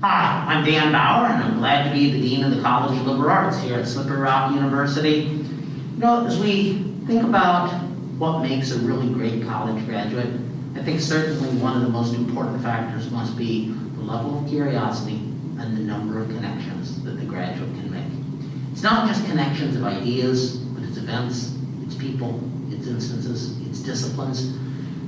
Hi, I'm Dan Bauer, and I'm glad to be the Dean of the College of Liberal Arts here at Slippery Rock University. You know, as we think about what makes a really great college graduate, I think certainly one of the most important factors must be the level of curiosity and the number of connections that the graduate can make. It's not just connections of ideas, but it's events, it's people, it's instances, it's disciplines.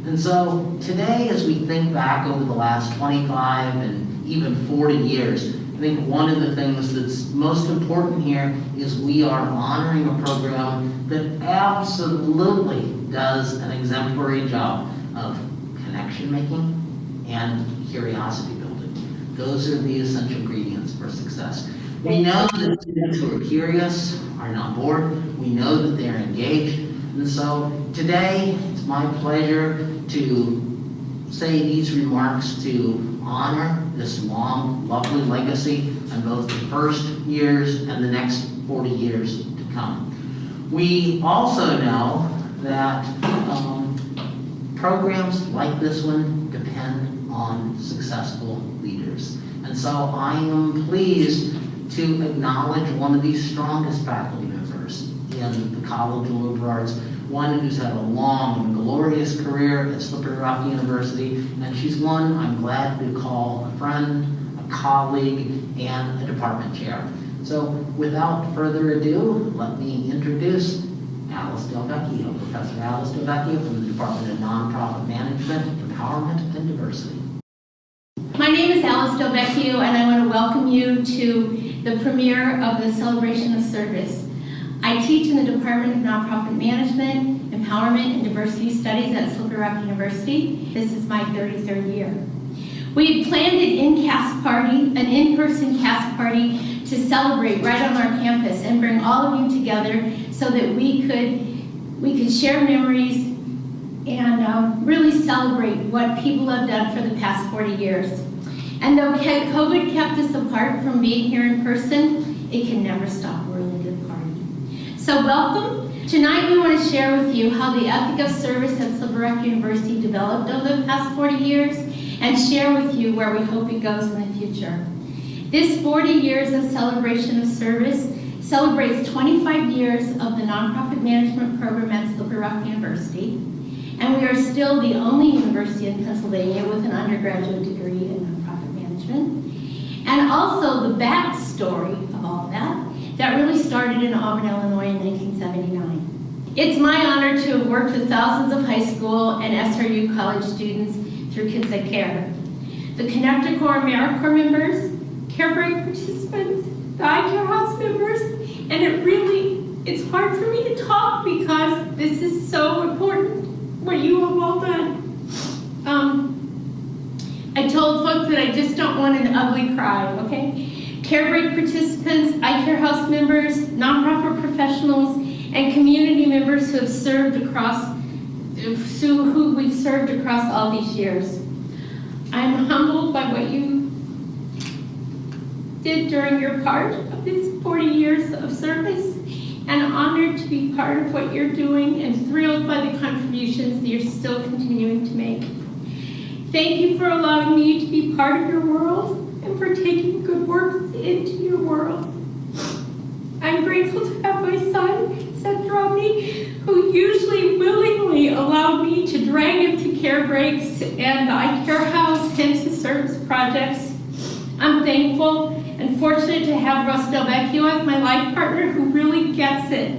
And so today, as we think back over the last 25 and even 40 years, I think one of the things that's most important here is we are honoring a program that absolutely does an exemplary job of connection making and curiosity building. Those are the essential ingredients for success. We know that students who are curious are not bored. We know that they're engaged. And so today, it's my pleasure to say these remarks to honor this long, lovely legacy on both the first years and the next 40 years to come. We also know that programs like this one depend on successful leaders. And so I am pleased to acknowledge one of the strongest faculty members in the College of Liberal Arts, one who's had a long and glorious career at Slippery Rock University, and she's one I'm glad to call a friend, a colleague, and a department chair. So without further ado, let me introduce Alice Del Vecchio, Professor Alice Del Vecchio from the Department of Nonprofit Management, Empowerment, and Diversity. My name is Alice Del Vecchio, and I want to welcome you to the premiere of the Celebration of Service. I teach in the Department of Nonprofit Management, Empowerment, and Diversity Studies at Slippery Rock University. This is my 33rd year. We had planned an in-person cast party to celebrate right on our campus and bring all of you together so that we could share memories and really celebrate what people have done for the past 40 years. And though COVID kept us apart from being here in person, it can never stop a really good party. So welcome. Tonight we want to share with you how the ethic of service at Slippery Rock University developed over the past 40 years and share with you where we hope it goes in the future. This 40 years of celebration of service celebrates 25 years of the nonprofit management program at Slippery Rock University, and we are still the only university in Pennsylvania with an undergraduate degree in nonprofit management. And also the backstory of all that really started in Auburn, Illinois in 1979. It's my honor to have worked with thousands of high school and SRU college students through Kids That Care. The Connector Corps AmeriCorps members, Care Break participants, the iCare House members, and it's hard for me to talk because this is so important, what you have all done. I told folks that I just don't want an ugly cry, okay? Care Break participants, iCare House members, nonprofit professionals, and community members who we've served across all these years. I'm humbled by what you did during your part of this 40 years of service, and honored to be part of what you're doing, and thrilled by the contributions that you're still continuing to make. Thank you for allowing me to be part of your world and for taking good work into your world. I'm grateful to have my son, Seth Romney, who usually willingly allowed me to drag him to Care Breaks and the iCare House and to service projects. I'm thankful and fortunate to have Russ Del Vecchio as my life partner who really gets it.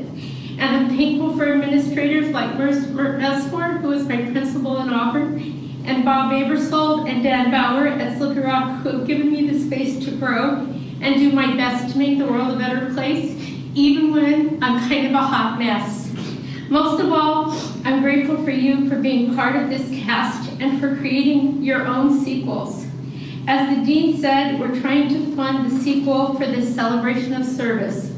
And I'm thankful for administrators like Mert Nestor, who is my principal in Auburn, and Bob Abersold and Dan Bauer at Slippery Rock, who have given me the space to grow and do my best to make the world a better place, even when I'm kind of a hot mess. Most of all, I'm grateful for you for being part of this cast and for creating your own sequels. As the Dean said, we're trying to fund the sequel for this celebration of service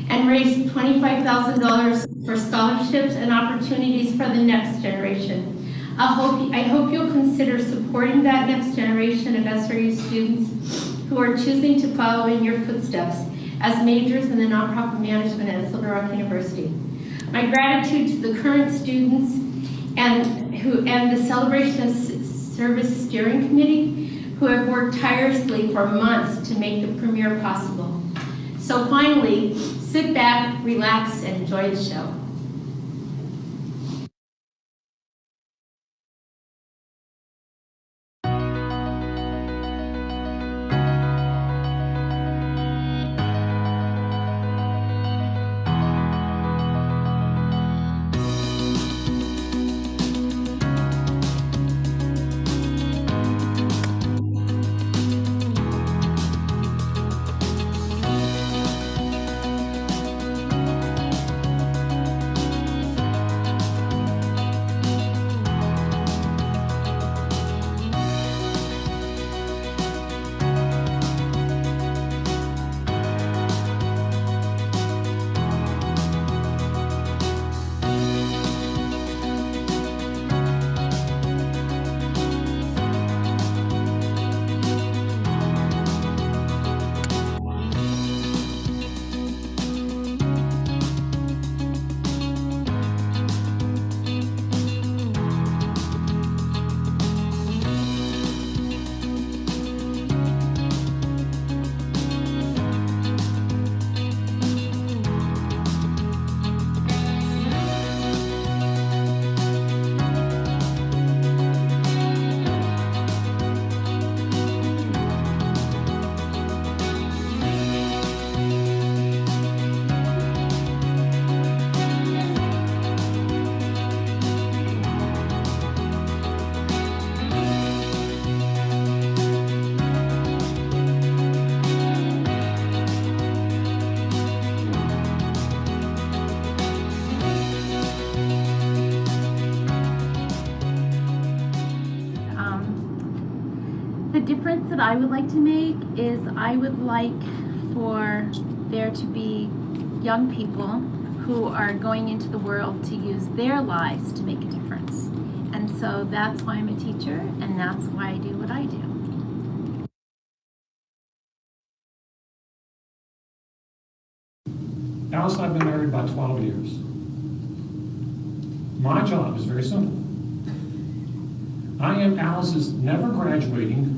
and raise $25,000 for scholarships and opportunities for the next generation. I hope you'll consider supporting that next generation of SRU students who are choosing to follow in your footsteps as majors in the nonprofit management at Slippery Rock University. My gratitude to the current students and the Celebration of Service Steering Committee who have worked tirelessly for months to make the premiere possible. So finally, sit back, relax, and enjoy the show. The difference that I would like to make is I would like for there to be young people who are going into the world to use their lives to make a difference. And so that's why I'm a teacher, and that's why I do what I do. Alice and I have been married about 12 years. My job is very simple. I am Alice's never graduating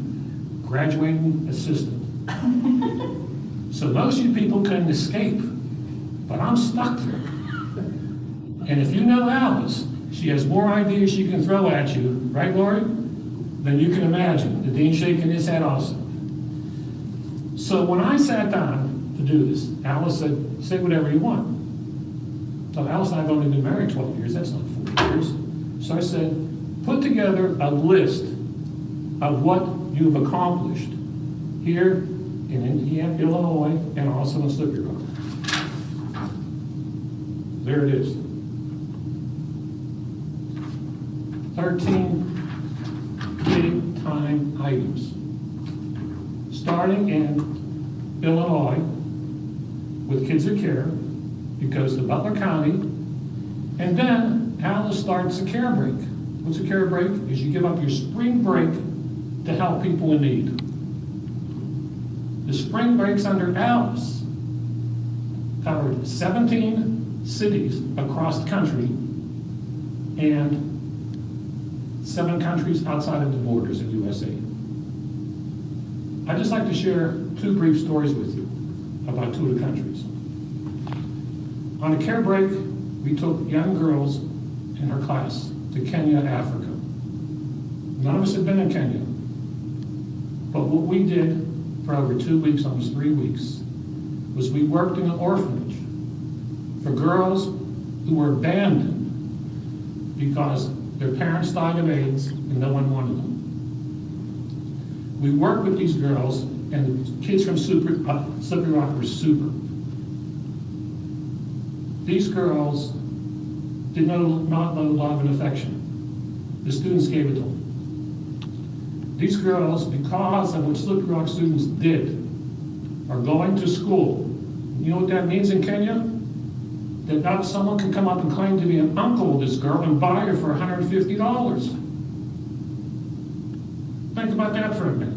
assistant. So most of you people can escape, but I'm stuck there. And if you know Alice, she has more ideas she can throw at you, right, Lori? Than you can imagine. The dean's shaking his head also. So when I sat down to do this, Alice said, say whatever you want. So Alice and I have only been married 12 years, that's not 40 years. So I said, put together a list of what you've accomplished here in Indiana, Illinois, and also in Slippery Rock. There it is. 13 big time items. Starting in Illinois with Kids That Care, it goes to Butler County, and then Alice starts a care break. What's a care break? Is you give up your spring break to help people in need. The spring breaks under Alice covered 17 cities across the country and 7 countries outside of the borders of USA. I'd just like to share 2 brief stories with you about 2 of the countries. On a care break, we took young girls in her class to Kenya, Africa. None of us had been in Kenya. But what we did for over 2 weeks, almost 3 weeks, was we worked in an orphanage for girls who were abandoned because their parents died of AIDS and no one wanted them. We worked with these girls, and the kids from Slippery Rock were super. These girls did not know love and affection. The students gave it to them. These girls, because of what Slippery Rock students did, are going to school. You know what that means in Kenya? That now someone can come up and claim to be an uncle of this girl and buy her for $150. Think about that for a minute.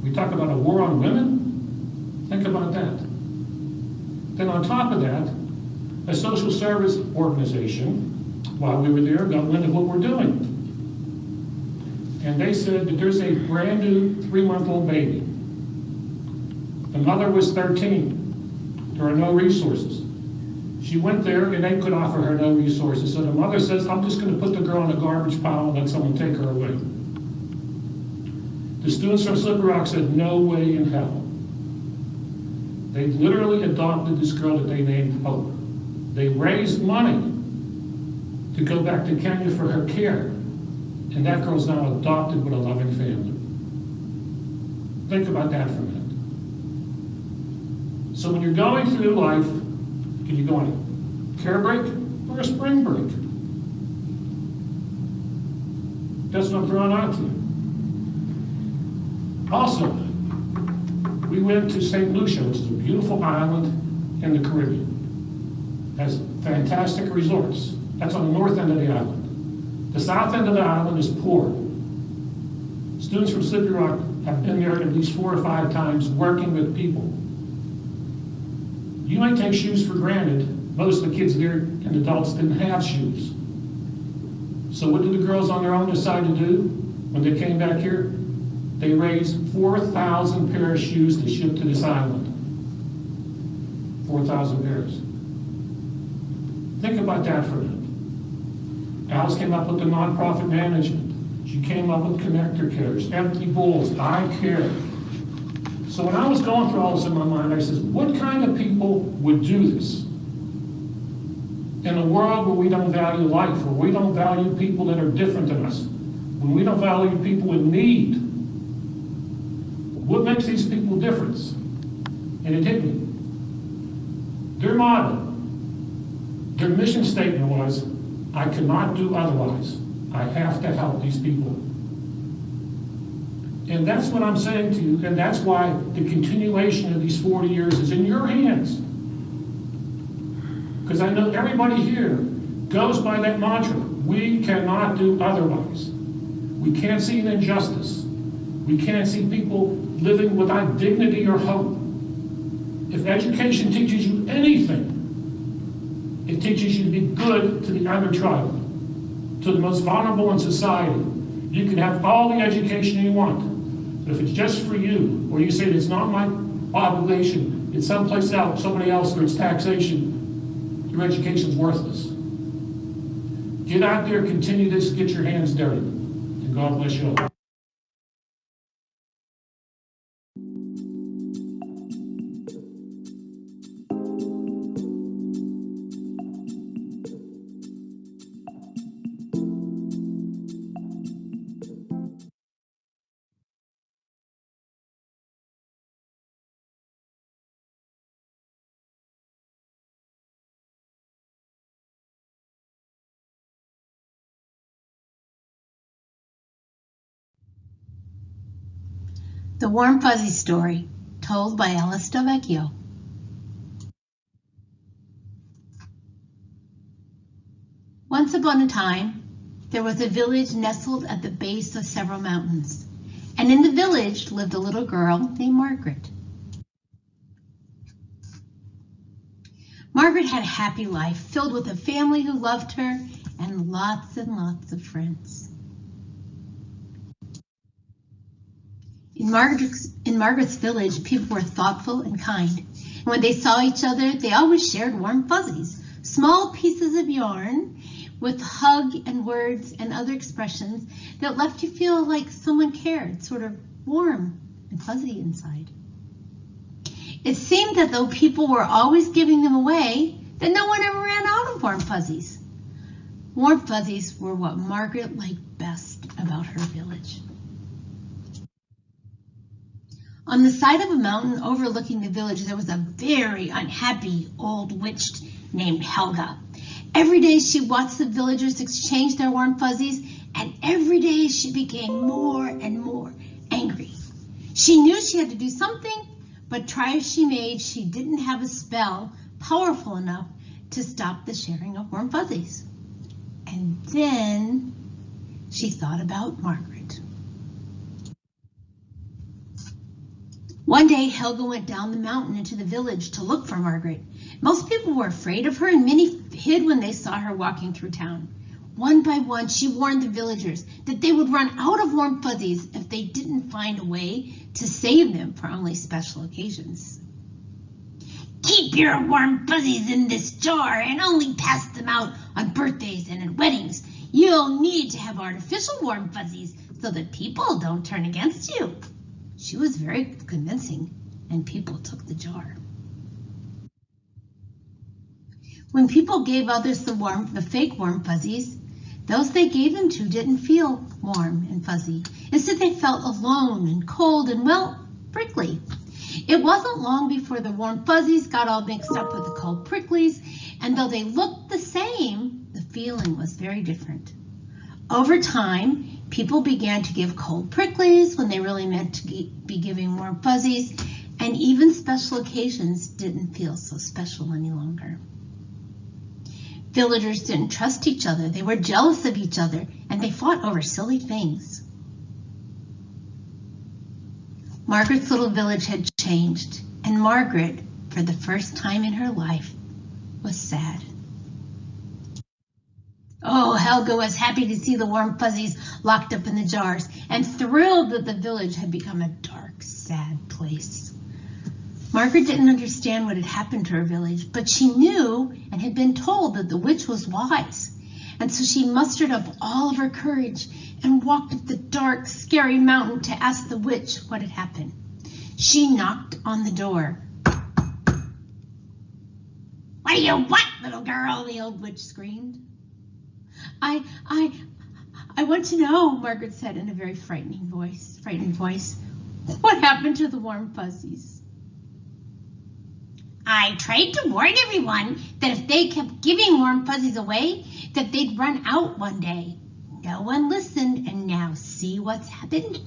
We talk about a war on women? Think about that. Then on top of that, a social service organization, while we were there, got wind of what we're doing. and they said that there's a brand new 3-month-old baby. The mother was 13. There are no resources. She went there and they could offer her no resources. So the mother says, I'm just going to put the girl in a garbage pile and let someone take her away. The students from Slippery Rock said, no way in hell. They literally adopted this girl that they named Hope. They raised money to go back to Kenya for her care. And that girl's now adopted with a loving family. Think about that for a minute. So when you're going through life, can you go on a care break or a spring break? That's what I'm throwing out to you. Also, we went to St. Lucia, which is a beautiful island in the Caribbean. It has fantastic resorts. That's on the north end of the island. The south end of the island is poor. Students from Slippery Rock have been there at least 4 or 5 times working with people. You might take shoes for granted. Most of the kids there and adults didn't have shoes. So what did the girls on their own decide to do when they came back here? They raised 4,000 pair of shoes to ship to this island. 4,000 pairs. Think about that for a minute. Alice came up with the nonprofit management. She came up with connector cares, empty bowls, I care. So when I was going through all this in my mind, I said, what kind of people would do this? In a world where we don't value life, where we don't value people that are different than us, when we don't value people in need, what makes these people different? And it hit me. Their motto, their mission statement was, I cannot do otherwise. I have to help these people. And that's what I'm saying to you, and that's why the continuation of these 40 years is in your hands. Because I know everybody here goes by that mantra, we cannot do otherwise. We can't see an injustice. We can't see people living without dignity or hope. If education teaches you anything, it teaches you to be good to the undertroubled, to the most vulnerable in society. You can have all the education you want, but if it's just for you, or you say it's not my obligation, it's someplace else, somebody else, or it's taxation, your education's worthless. Get out there, continue this, get your hands dirty, and God bless you all. The Warm Fuzzy Story, told by Alice Delvecchio. Once upon a time, there was a village nestled at the base of several mountains, and in the village lived a little girl named Margaret. Margaret had a happy life, filled with a family who loved her and lots of friends. In Margaret's village, people were thoughtful and kind. And when they saw each other, they always shared warm fuzzies, small pieces of yarn with hug and words and other expressions that left you feel like someone cared, sort of warm and fuzzy inside. It seemed that though people were always giving them away, that no one ever ran out of warm fuzzies. Warm fuzzies were what Margaret liked best about her village. On the side of a mountain overlooking the village, there was a very unhappy old witch named Helga. Every day she watched the villagers exchange their warm fuzzies, and every day she became more and more angry. She knew she had to do something, but try as she made, she didn't have a spell powerful enough to stop the sharing of warm fuzzies. And then she thought about Margaret. One day, Helga went down the mountain into the village to look for Margaret. Most people were afraid of her, and many hid when they saw her walking through town. One by one, she warned the villagers that they would run out of warm fuzzies if they didn't find a way to save them for only special occasions. Keep your warm fuzzies in this jar and only pass them out on birthdays and at weddings. You'll need to have artificial warm fuzzies so that people don't turn against you. She was very convincing, and people took the jar. When people gave others the fake warm fuzzies, those they gave them to didn't feel warm and fuzzy. Instead, they felt alone and cold and, well, prickly. It wasn't long before the warm fuzzies got all mixed up with the cold pricklies, and though they looked the same, the feeling was very different. Over time, people began to give cold pricklies when they really meant to be giving warm fuzzies, and even special occasions didn't feel so special any longer. Villagers didn't trust each other, they were jealous of each other, and they fought over silly things. Margaret's little village had changed, and Margaret, for the first time in her life, was sad. Oh, Helga was happy to see the warm fuzzies locked up in the jars, and thrilled that the village had become a dark, sad place. Margaret didn't understand what had happened to her village, but she knew and had been told that the witch was wise. And so she mustered up all of her courage and walked up the dark, scary mountain to ask the witch what had happened. She knocked on the door. "What do you want, little girl?" the old witch screamed. I want to know," Margaret said in a very frightened voice. "What happened to the warm fuzzies?" "I tried to warn everyone that if they kept giving warm fuzzies away, that they'd run out one day. No one listened, and now see what's happened."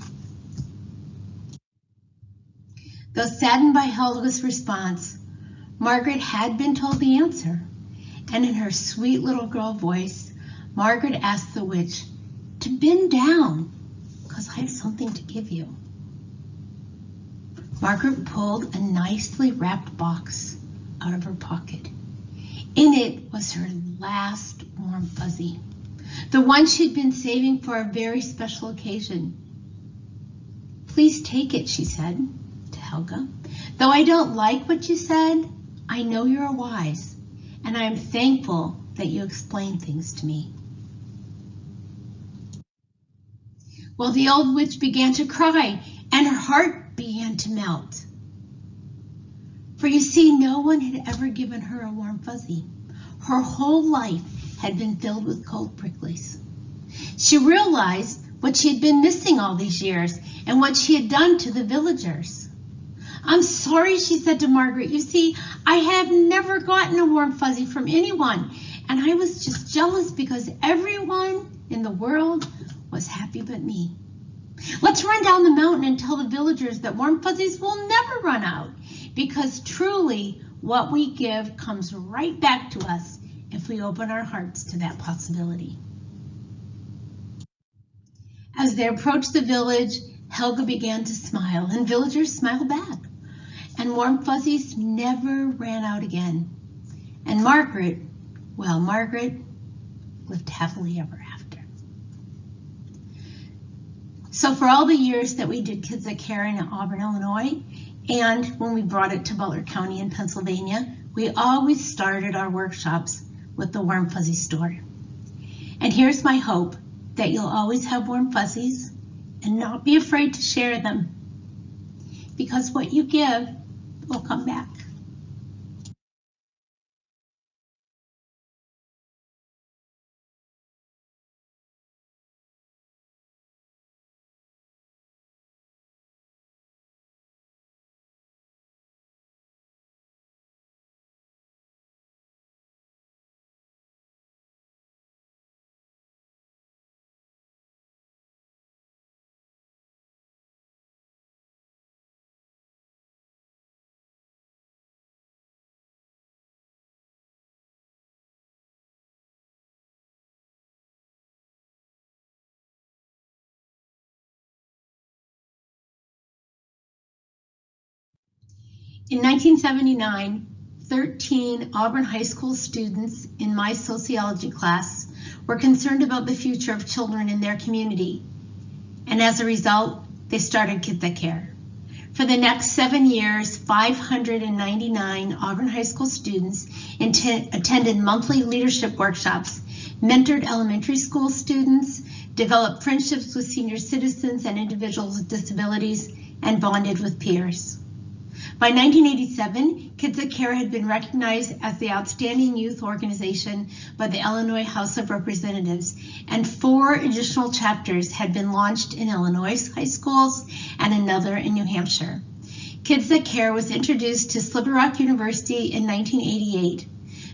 Though saddened by Helga's response, Margaret had been told the answer, and in her sweet little girl voice, Margaret asked the witch to bend down, because I have something to give you. Margaret pulled a nicely wrapped box out of her pocket. In it was her last warm fuzzy, the one she'd been saving for a very special occasion. "Please take it," she said to Helga. "Though I don't like what you said, I know you're wise, and I am thankful that you explained things to me." Well, the old witch began to cry, and her heart began to melt. For you see, no one had ever given her a warm fuzzy. Her whole life had been filled with cold pricklies. She realized what she had been missing all these years and what she had done to the villagers. "I'm sorry," she said to Margaret. "You see, I have never gotten a warm fuzzy from anyone, and I was just jealous because everyone in the world was happy but me. Let's run down the mountain and tell the villagers that warm fuzzies will never run out, because truly what we give comes right back to us if we open our hearts to that possibility." As they approached the village, Helga began to smile, and villagers smiled back. And warm fuzzies never ran out again. And Margaret lived happily ever after. So for all the years that we did Kids That Care in Auburn, Illinois, and when we brought it to Butler County in Pennsylvania, we always started our workshops with the Warm Fuzzy story. And here's my hope, that you'll always have warm fuzzies and not be afraid to share them, because what you give will come back. In 1979, 13 Auburn High School students in my sociology class were concerned about the future of children in their community. And as a result, they started Kids That Care. For the next 7 years, 599 Auburn High School students attended monthly leadership workshops, mentored elementary school students, developed friendships with senior citizens and individuals with disabilities, and bonded with peers. By 1987, Kids That Care had been recognized as the outstanding youth organization by the Illinois House of Representatives, and 4 additional chapters had been launched in Illinois high schools and another in New Hampshire. Kids That Care was introduced to Slippery Rock University in 1988.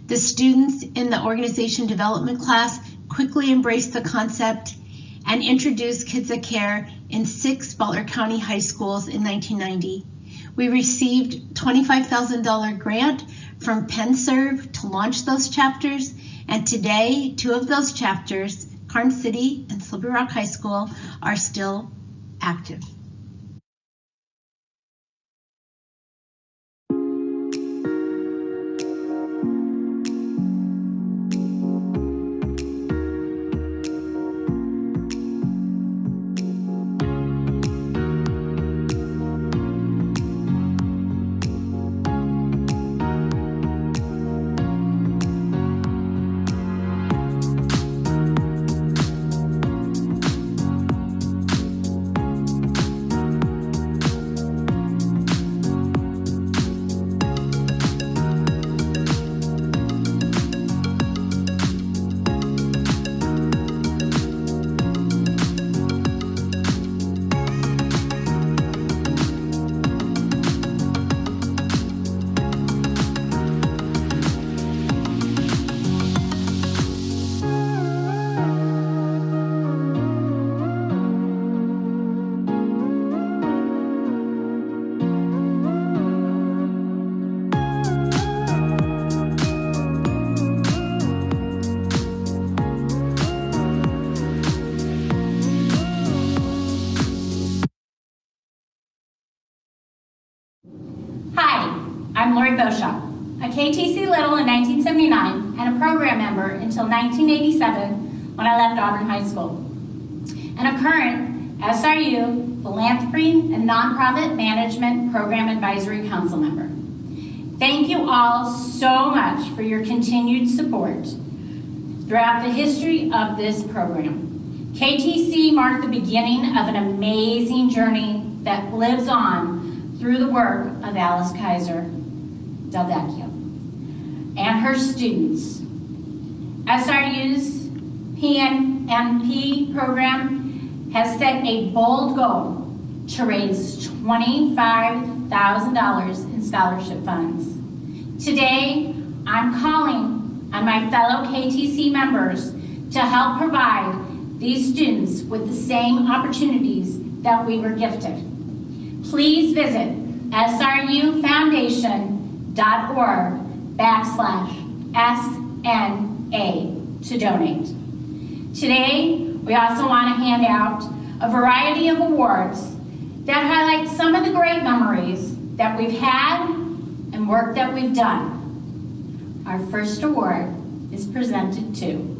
The students in the organization development class quickly embraced the concept and introduced Kids That Care in 6 Butler County high schools in 1990. We received $25,000 grant from PennServe to launch those chapters, and today 2 of those chapters, Karnes City and Slippery Rock High School, are still active. I'm Lori Beauchamp, a KTC Little in 1979 and a program member until 1987 when I left Auburn High School, and a current SRU Philanthropy and Nonprofit Management Program Advisory Council member. Thank you all so much for your continued support throughout the history of this program. KTC marked the beginning of an amazing journey that lives on through the work of Alice Kaiser Del Vecchio and her students. SRU's PNP program has set a bold goal to raise $25,000 in scholarship funds. Today, I'm calling on my fellow KTC members to help provide these students with the same opportunities that we were gifted. Please visit sruffoundation.org/SNA to donate. Today, we also want to hand out a variety of awards that highlight some of the great memories that we've had and work that we've done. Our first award is presented to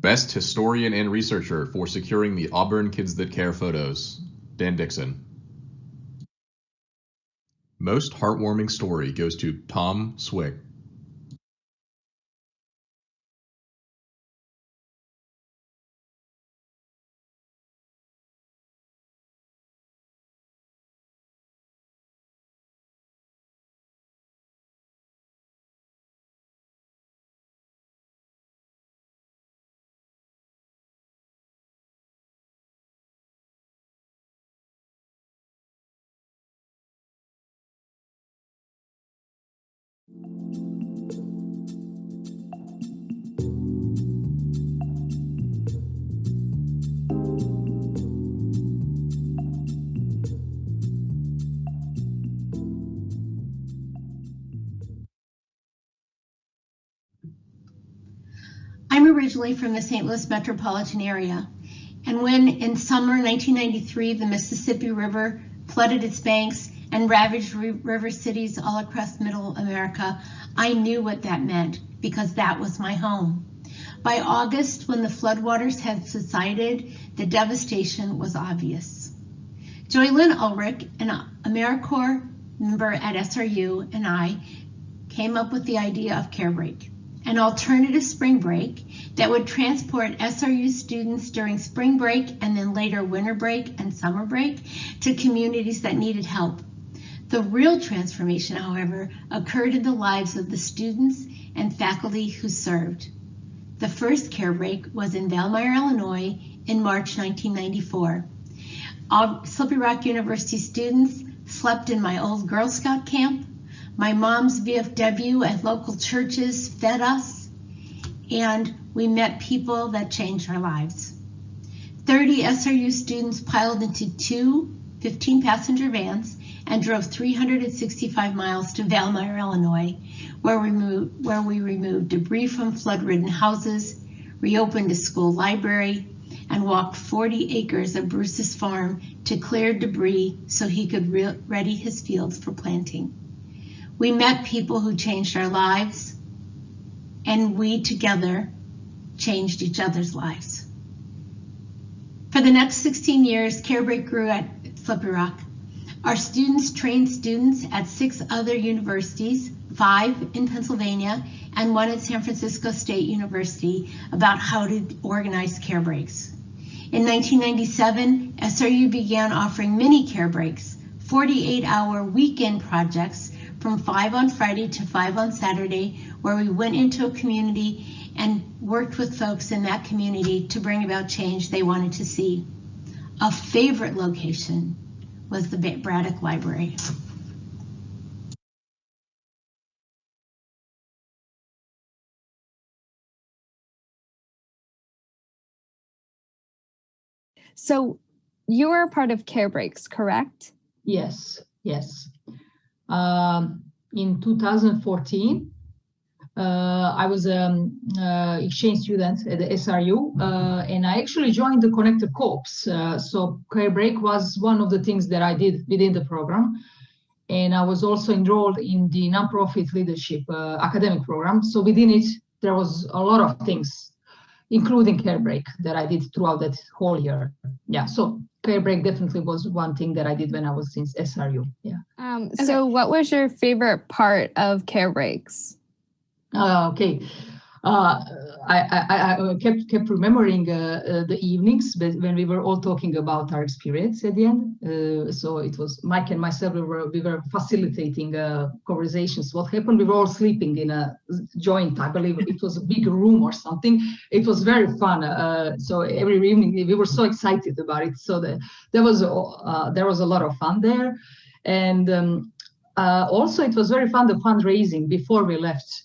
Best Historian and Researcher for securing the Auburn Kids That Care photos, Dan Dixon. Most heartwarming story goes to Tom Swick. I'm originally from the St. Louis metropolitan area, and when in summer 1993 the Mississippi River flooded its banks and ravaged river cities all across Middle America, I knew what that meant because that was my home. By August, when the floodwaters had subsided, the devastation was obvious. Joylyn Ulrich, an AmeriCorps member at SRU, and I came up with the idea of Care Break, an alternative spring break that would transport SRU students during spring break and then later winter break and summer break to communities that needed help. The real transformation, however, occurred in the lives of the students and faculty who served. The first Care Break was in Valmeyer, Illinois in March 1994. All Slippery Rock University students slept in my old Girl Scout camp. My mom's VFW at local churches fed us, and we met people that changed our lives. 30 SRU students piled into two 15-passenger vans and drove 365 miles to Valmeyer, Illinois, where we removed debris from flood-ridden houses, reopened a school library, and walked 40 acres of Bruce's farm to clear debris so he could ready his fields for planting. We met people who changed our lives, and we together changed each other's lives. For the next 16 years, Care Break grew at Slippery Rock. Our students trained students at 6 other universities, 5 in Pennsylvania and 1 at San Francisco State University, about how to organize care breaks. In 1997, SRU began offering mini care breaks, 48-hour weekend projects from 5 on Friday to 5 on Saturday, where we went into a community and worked with folks in that community to bring about change they wanted to see. A favorite location was the Braddock Library. So you are a part of Care Breaks, correct? Yes. In 2014, I was an exchange student at the SRU, and I actually joined the Connector Corps. So Care Break was one of the things that I did within the program. And I was also enrolled in the nonprofit leadership academic program. So within it, there was a lot of things, including Care Break, that I did throughout that whole year. Yeah, so Care Break definitely was one thing that I did when I was in SRU. Yeah. So what was your favorite part of Care Breaks? Okay. I kept remembering the evenings when we were all talking about our experience at the end. So it was Mike and myself, we were facilitating conversations. What happened? We were all sleeping in a joint, I believe it was a big room or something. It was very fun. So every evening we were so excited about it. So there was a lot of fun there. And also it was very fun, the fundraising before we left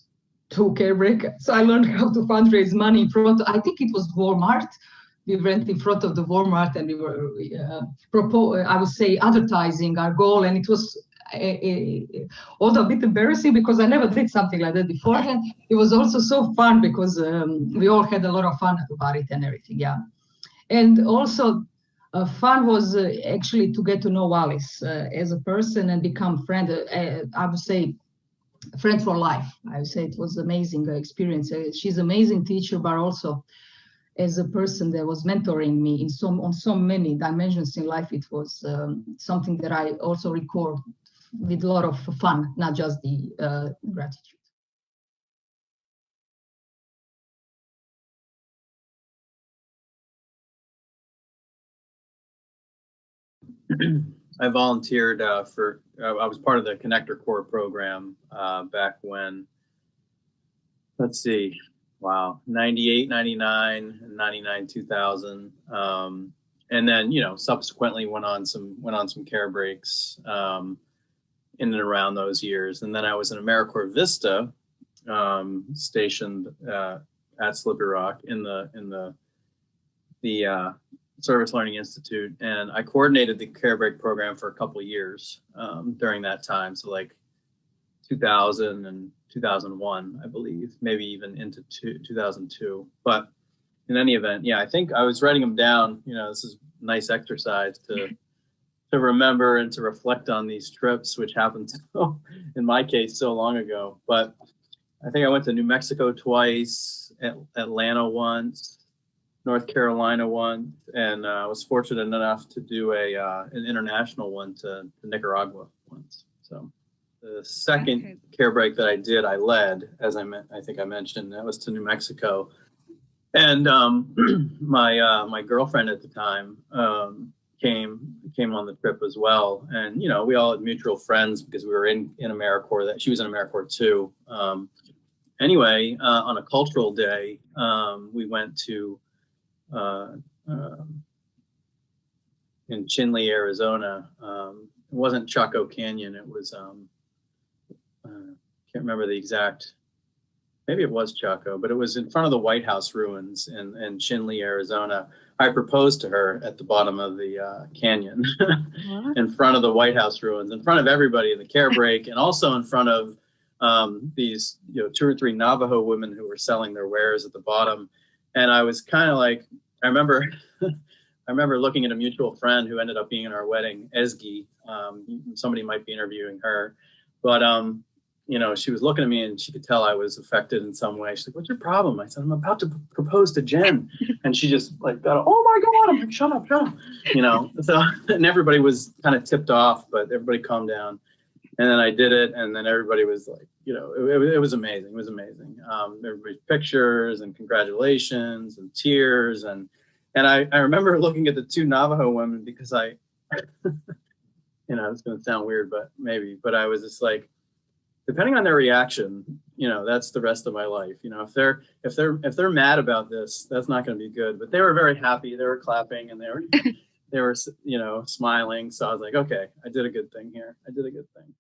to Care Break. So I learned how to fundraise money in front of, I think it was Walmart. We went in front of the Walmart and we were, I would say, advertising our goal. And it was although a bit embarrassing because I never did something like that beforehand. It was also so fun because we all had a lot of fun about it and everything, yeah. And also fun was actually to get to know Alice as a person and become friend, I would say, friend for life. I would say it was amazing experience. She's an amazing teacher, but also as a person that was mentoring me on so many dimensions in life. It was something that I also recall with a lot of fun, not just the gratitude. I volunteered I was part of the Connector Corps program back when, let's see, wow, 98, 99, 99, 2000. And then, you know, subsequently went on some care breaks in and around those years. And then I was in AmeriCorps Vista stationed at Slippery Rock in the Service Learning Institute, and I coordinated the Care Break program for a couple of years during that time. So like 2000 and 2001, I believe, maybe even into 2002. But in any event, yeah, I think I was writing them down. You know, this is a nice exercise to to remember and to reflect on these trips, which happened so, in my case, so long ago. But I think I went to New Mexico twice, Atlanta once, North Carolina once, and I was fortunate enough to do an international one to Nicaragua once. So the second care break that I did, I led, as I think I mentioned, that was to New Mexico. And my girlfriend at the time came on the trip as well. And, you know, we all had mutual friends because we were in AmeriCorps, that she was in AmeriCorps too. Anyway, on a cultural day, we went to in Chinle, Arizona. It wasn't Chaco Canyon. It was can't remember the exact. Maybe it was Chaco, but it was in front of the White House ruins in Chinle, Arizona. I proposed to her at the bottom of the canyon, in front of the White House ruins, in front of everybody in the care break, and also in front of these 2 or 3 Navajo women who were selling their wares at the bottom. And I was kind of like, I remember looking at a mutual friend who ended up being in our wedding, Esgy. Somebody might be interviewing her, but you know, she was looking at me and she could tell I was affected in some way. She's like, "What's your problem?" I said, "I'm about to propose to Jen." And she just like got, "Oh my God." I'm like, shut up. You know, so, and everybody was kind of tipped off, but everybody calmed down. And then I did it. And then everybody was like, you know, it was amazing. It was amazing. Everybody's pictures and congratulations and tears. And I remember looking at the 2 Navajo women because you know, it's going to sound weird, but I was just like, depending on their reaction, you know, that's the rest of my life. You know, if they're mad about this, that's not going to be good. But they were very happy. They were clapping and they were, you know, smiling. So I was like, okay, I did a good thing here. I did a good thing.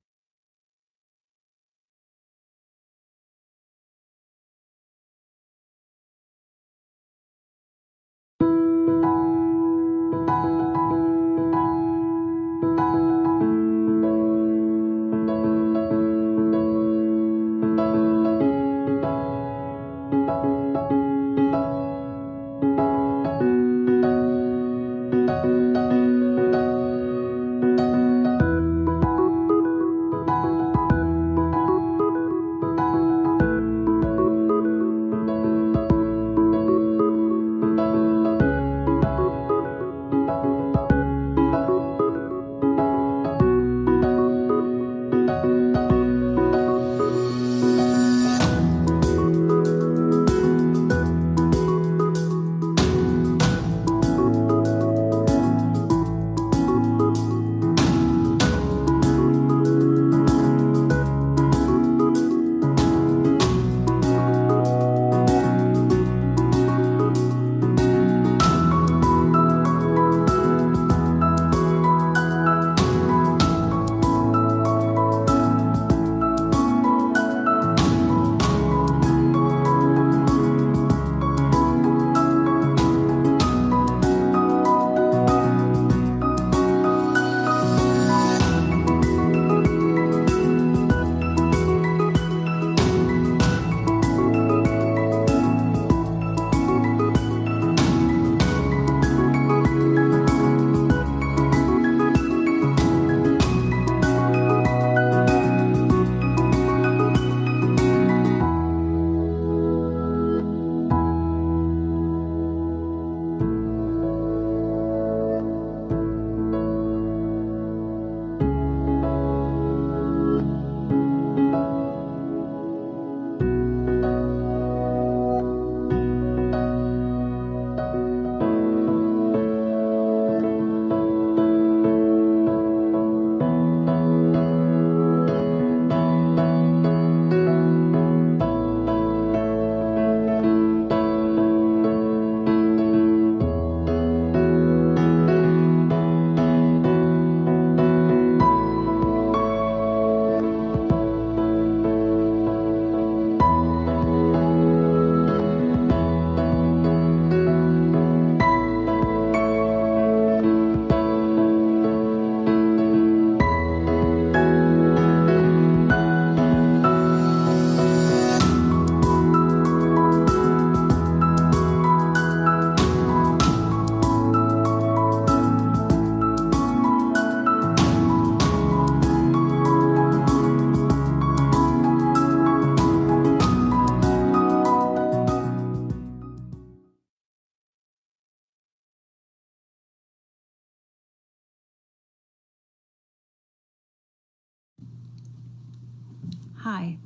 Hi,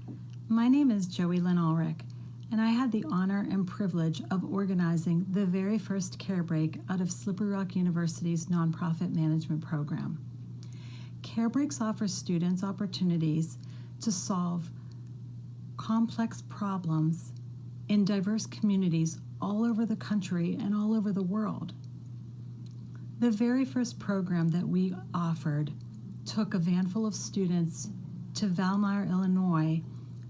my name is Joey Lynn Ulrich, and I had the honor and privilege of organizing the very first Care Break out of Slippery Rock University's nonprofit management program. Care Breaks offers students opportunities to solve complex problems in diverse communities all over the country and all over the world. The very first program that we offered took a van full of students to Valmeyer, Illinois,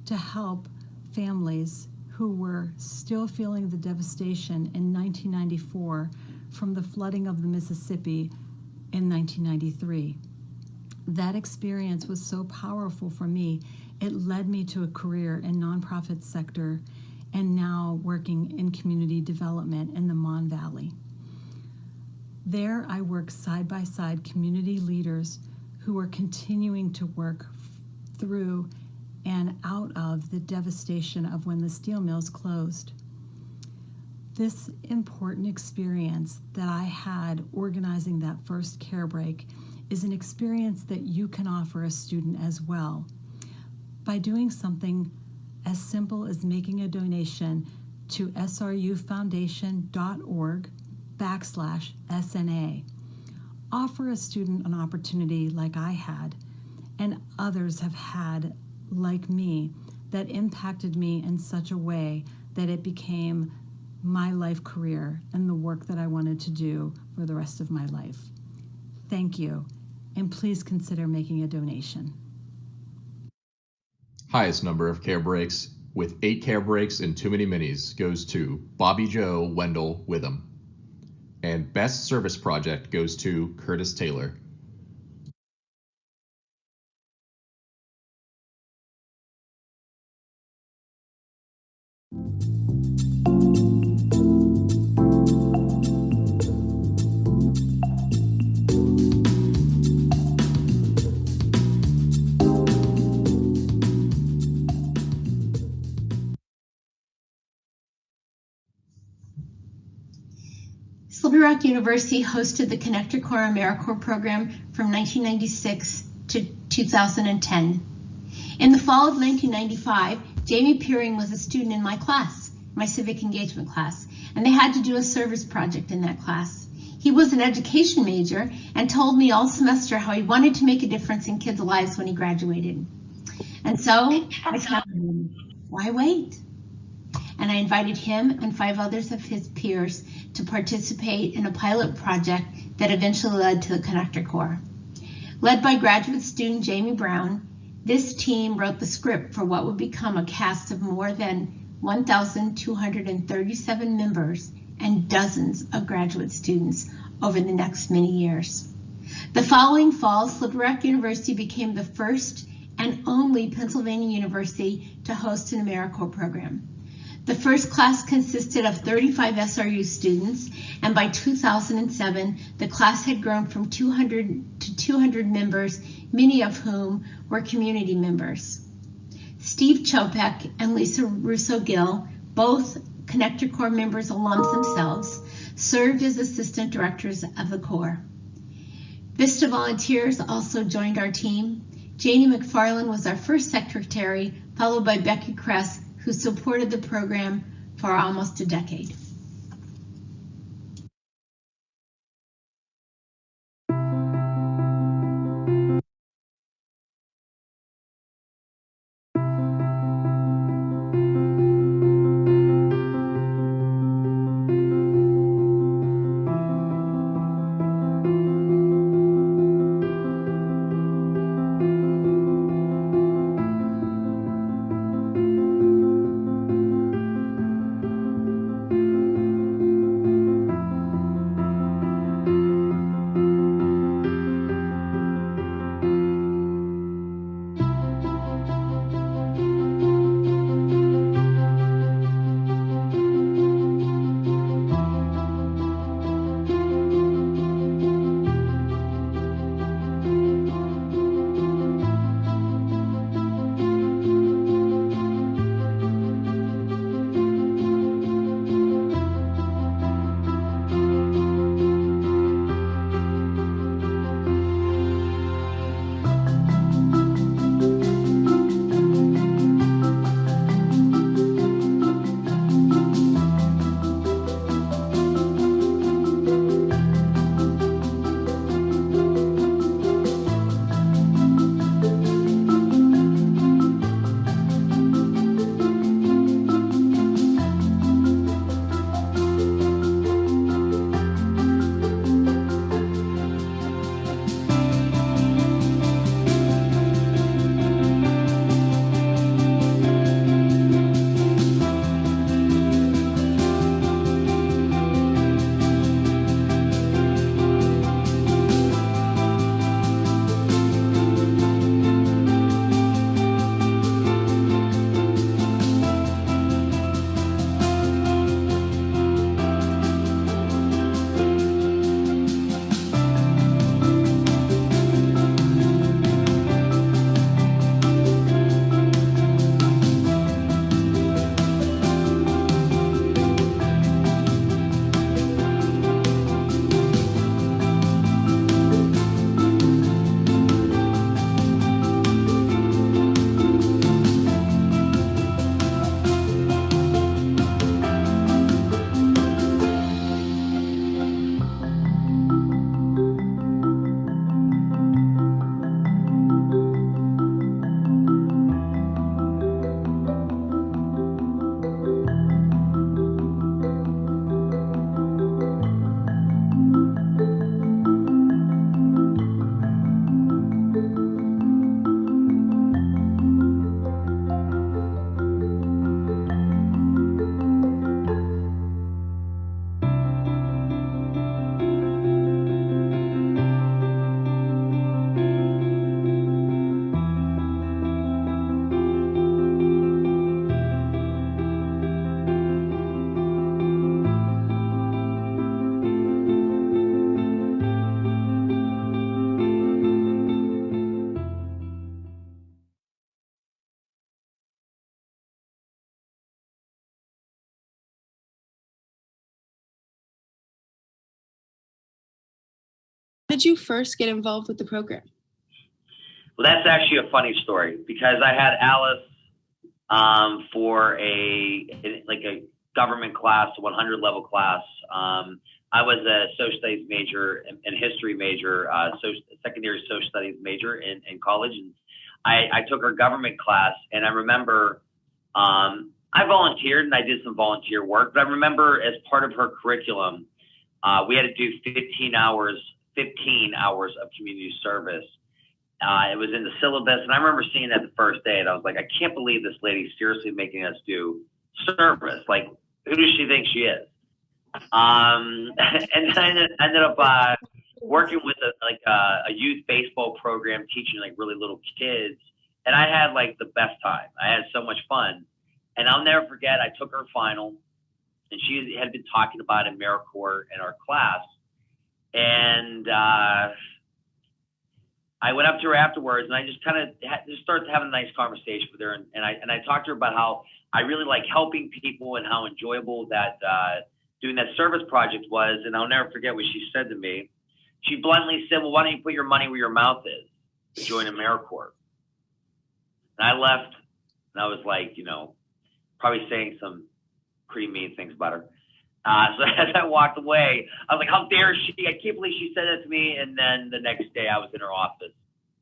to help families who were still feeling the devastation in 1994 from the flooding of the Mississippi in 1993. That experience was so powerful for me, it led me to a career in nonprofit sector and now working in community development in the Mon Valley. There I work side by side community leaders who are continuing to work through and out of the devastation of when the steel mills closed. This important experience that I had organizing that first Care Break is an experience that you can offer a student as well by doing something as simple as making a donation to srufoundation.org/SNA. Offer a student an opportunity like I had and others have had like me that impacted me in such a way that it became my life career and the work that I wanted to do for the rest of my life. Thank you, and please consider making a donation. Highest number of Care Breaks with 8 Care Breaks and Too Many Minis goes to Bobby Joe Wendell Witham. And Best Service Project goes to Curtis Taylor. Slippery Rock University hosted the Connector Corps AmeriCorps program from 1996 to 2010. In the fall of 1995, Jamie Peering was a student in my class, my civic engagement class, and they had to do a service project in that class. He was an education major and told me all semester how he wanted to make a difference in kids' lives when he graduated. And so I said, why wait? And I invited him and 5 others of his peers to participate in a pilot project that eventually led to the Connector Corps. Led by graduate student Jamie Brown, this team wrote the script for what would become a cast of more than 1,237 members and dozens of graduate students over the next many years. The following fall, Slippery Rock University became the first and only Pennsylvania university to host an AmeriCorps program. The first class consisted of 35 SRU students, and by 2007, the class had grown from 200 to 200 members, many of whom were community members. Steve Chopek and Lisa Russo-Gill, both Connector Corps members alums themselves, served as assistant directors of the Corps. Vista volunteers also joined our team. Janie McFarland was our first secretary, followed by Becky Kress, who supported the program for almost a decade. did you first get involved with the program? Well, that's actually a funny story because I had Alice for a government class, a 100 level class. I was a social studies major and history major, secondary social studies major in college. And I took her government class, and I remember I volunteered and I did some volunteer work, but I remember as part of her curriculum, we had to do 15 hours of community service. It was in the syllabus, and I remember seeing that the first day, and I was like, I can't believe this lady's seriously making us do service. Like, who does she think she is? And I ended up working with a youth baseball program, teaching like really little kids, and I had like the best time. I had so much fun, and I'll never forget. I took her final, and she had been talking about AmeriCorps in our class, and I went up to her afterwards, and I just kind of started having a nice conversation with her, and I talked to her about how I really like helping people and how enjoyable that doing that service project was. And I'll never forget what she said to me. She bluntly said, "Well, why don't you put your money where your mouth is? Join AmeriCorps." And I left, and I was like, probably saying some pretty mean things about her. So as I walked away, I was like, how dare she? I can't believe she said that to me. And then the next day I was in her office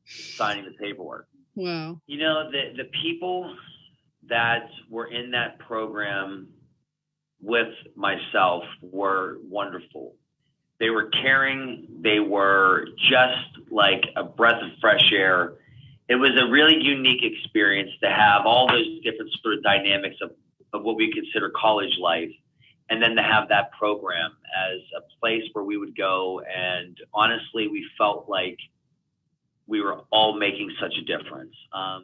signing the paperwork. Wow. The people that were in that program with myself were wonderful. They were caring. They were just like a breath of fresh air. It was a really unique experience to have all those different sort of dynamics of what we consider college life. And then to have that program as a place where we would go, and honestly, we felt like we were all making such a difference. As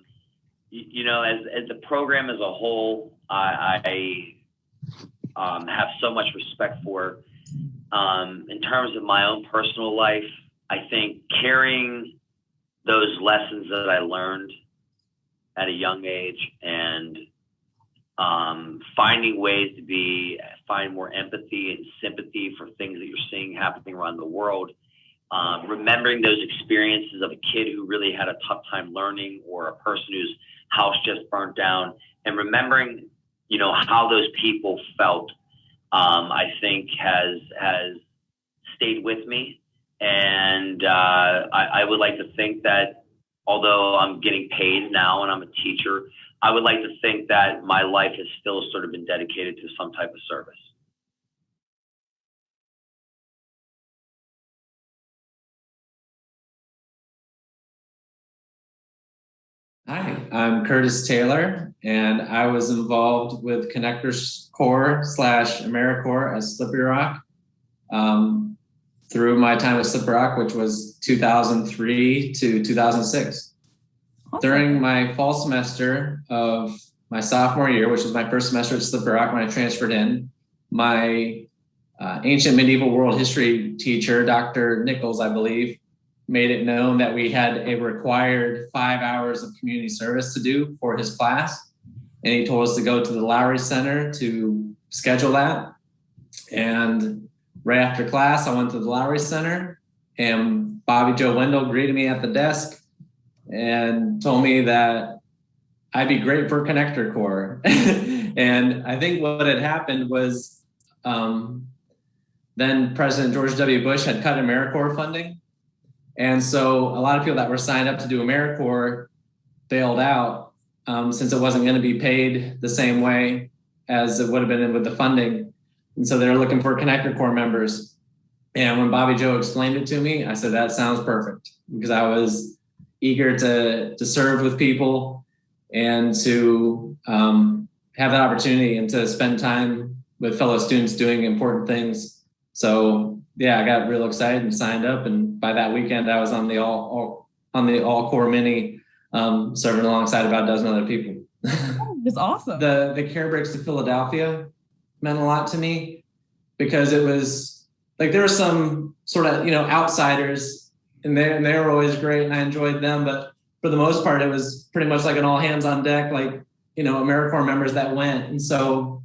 the program as a whole, I have so much respect for. In terms of my own personal life, I think carrying those lessons that I learned at a young age and finding ways to find more empathy and sympathy for things that you're seeing happening around the world. Remembering those experiences of a kid who really had a tough time learning, or a person whose house just burnt down, and remembering, how those people felt, I think has stayed with me. And I would like to think that although I'm getting paid now and I'm a teacher, I would like to think that my life has still sort of been dedicated to some type of service. Hi, I'm Curtis Taylor, and I was involved with Connectors Corps / AmeriCorps at Slippery Rock through my time at Slippery Rock, which was 2003 to 2006. Awesome. During my fall semester of my sophomore year, which was my first semester at Slippery Rock when I transferred in, my ancient medieval world history teacher, Dr. Nichols, I believe, made it known that we had a required 5 hours of community service to do for his class. And he told us to go to the Lowry Center to schedule that. And right after class, I went to the Lowry Center, and Bobby Joe Wendell greeted me at the desk and told me that I'd be great for Connector Corps. And I think what had happened was then President George W. Bush had cut AmeriCorps funding. And so a lot of people that were signed up to do AmeriCorps bailed out since it wasn't going to be paid the same way as it would have been with the funding. And so they were looking for Connector Corps members. And when Bobby Joe explained it to me, I said, that sounds perfect, because I was eager to serve with people and to have that opportunity and to spend time with fellow students doing important things. So yeah, I got real excited and signed up, and by that weekend I was on the all Corps mini, serving alongside about a dozen other people. That's awesome. The Care Breaks to Philadelphia meant a lot to me, because it was like there were some sort of outsiders, and they were always great, and I enjoyed them, but for the most part it was pretty much like an all hands on deck, like AmeriCorps members that went. And so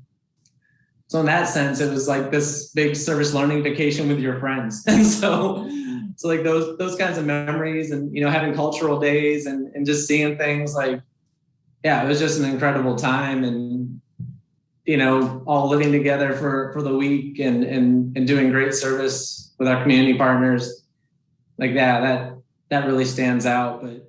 in that sense, it was like this big service learning vacation with your friends. And so So like those kinds of memories, and having cultural days and just seeing things, like, yeah, it was just an incredible time. And all living together for the week and doing great service with our community partners, like that really stands out. But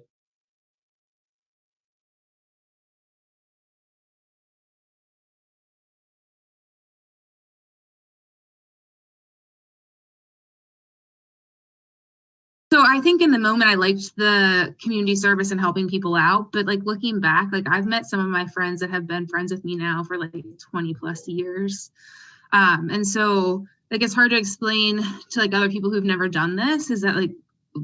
so I think in the moment I liked the community service and helping people out, but like looking back, like I've met some of my friends that have been friends with me now for like 20 plus years. And so like it's hard to explain to like other people who've never done this, is that like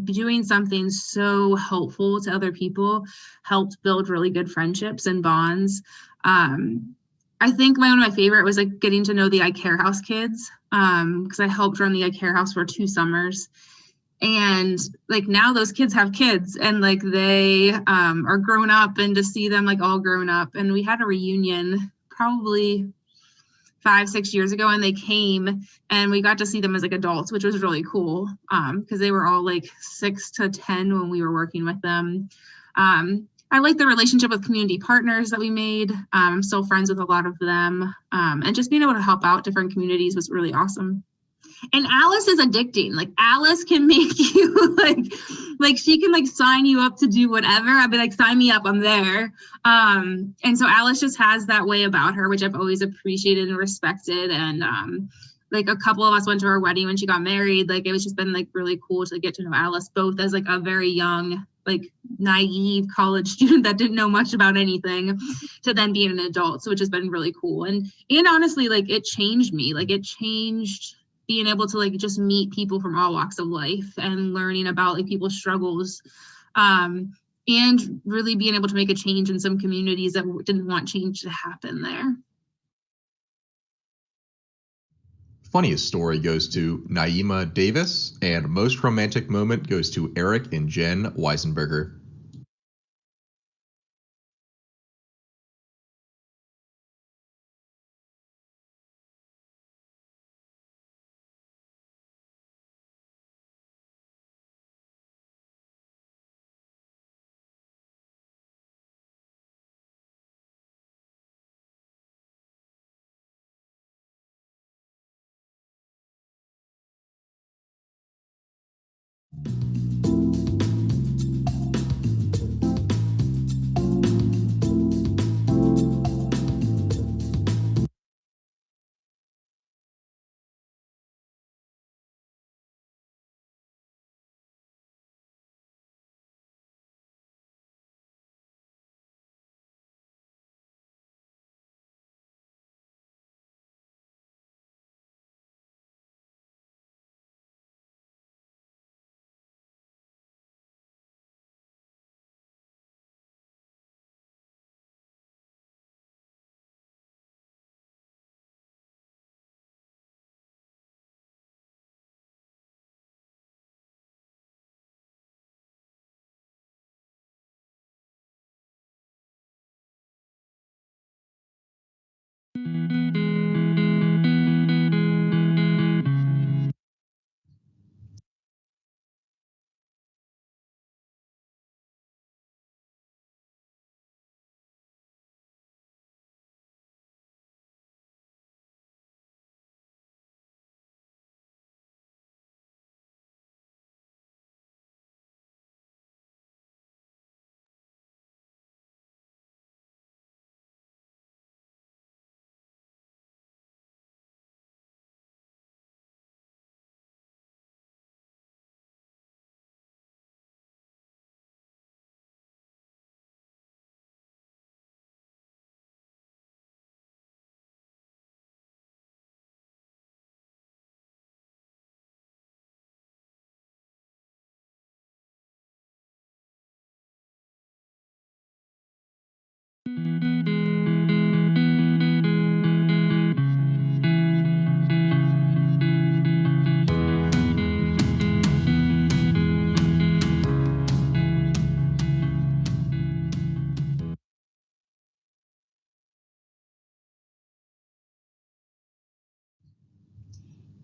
doing something so helpful to other people helped build really good friendships and bonds. I think one of my favorite was like getting to know the I Care House kids, because I helped run the I Care House for 2 summers. And like now those kids have kids, and like they are grown up, and to see them like all grown up. And we had a reunion probably 5-6 years ago, and they came and we got to see them as like adults, which was really cool, because they were all like 6 to 10 when we were working with them. I like the relationship with community partners that we made. I'm still friends with a lot of them, and just being able to help out different communities was really awesome. And Alice is addicting. Like Alice can make you like she can like sign you up to do whatever. I'd be like, sign me up, I'm there. And so Alice just has that way about her, which I've always appreciated and respected. And like a couple of us went to her wedding when she got married. Like it was just been like really cool to get to know Alice both as like a very young, like naive college student that didn't know much about anything, to then being an adult. So which has been really cool. And honestly, like it changed me. Like it changed being able to like just meet people from all walks of life and learning about like people's struggles, and really being able to make a change in some communities that didn't want change to happen there. Funniest story goes to Naima Davis, and most romantic moment goes to Eric and Jen Weisenberger.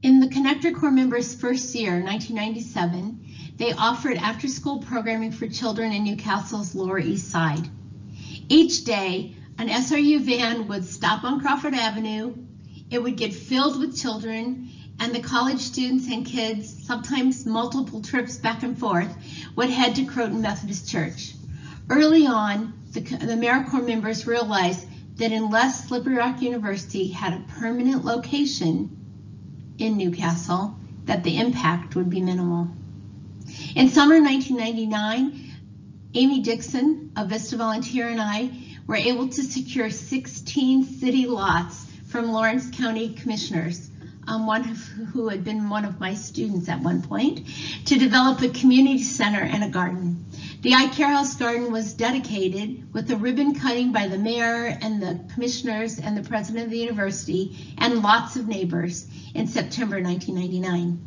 In the Connector Corps members' first year, 1997, they offered after-school programming for children in Newcastle's Lower East Side. Each day, an SRU van would stop on Crawford Avenue. It would get filled with children, and the college students and kids, sometimes multiple trips back and forth, would head to Croton Methodist Church. Early on, the AmeriCorps members realized that unless Slippery Rock University had a permanent location in Newcastle, that the impact would be minimal. In summer 1999, Amy Dixon, a Vista volunteer, and I were able to secure 16 city lots from Lawrence County commissioners, who had been one of my students at one point, to develop a community center and a garden. The iCare House garden was dedicated with a ribbon cutting by the mayor and the commissioners and the president of the university and lots of neighbors in September 1999.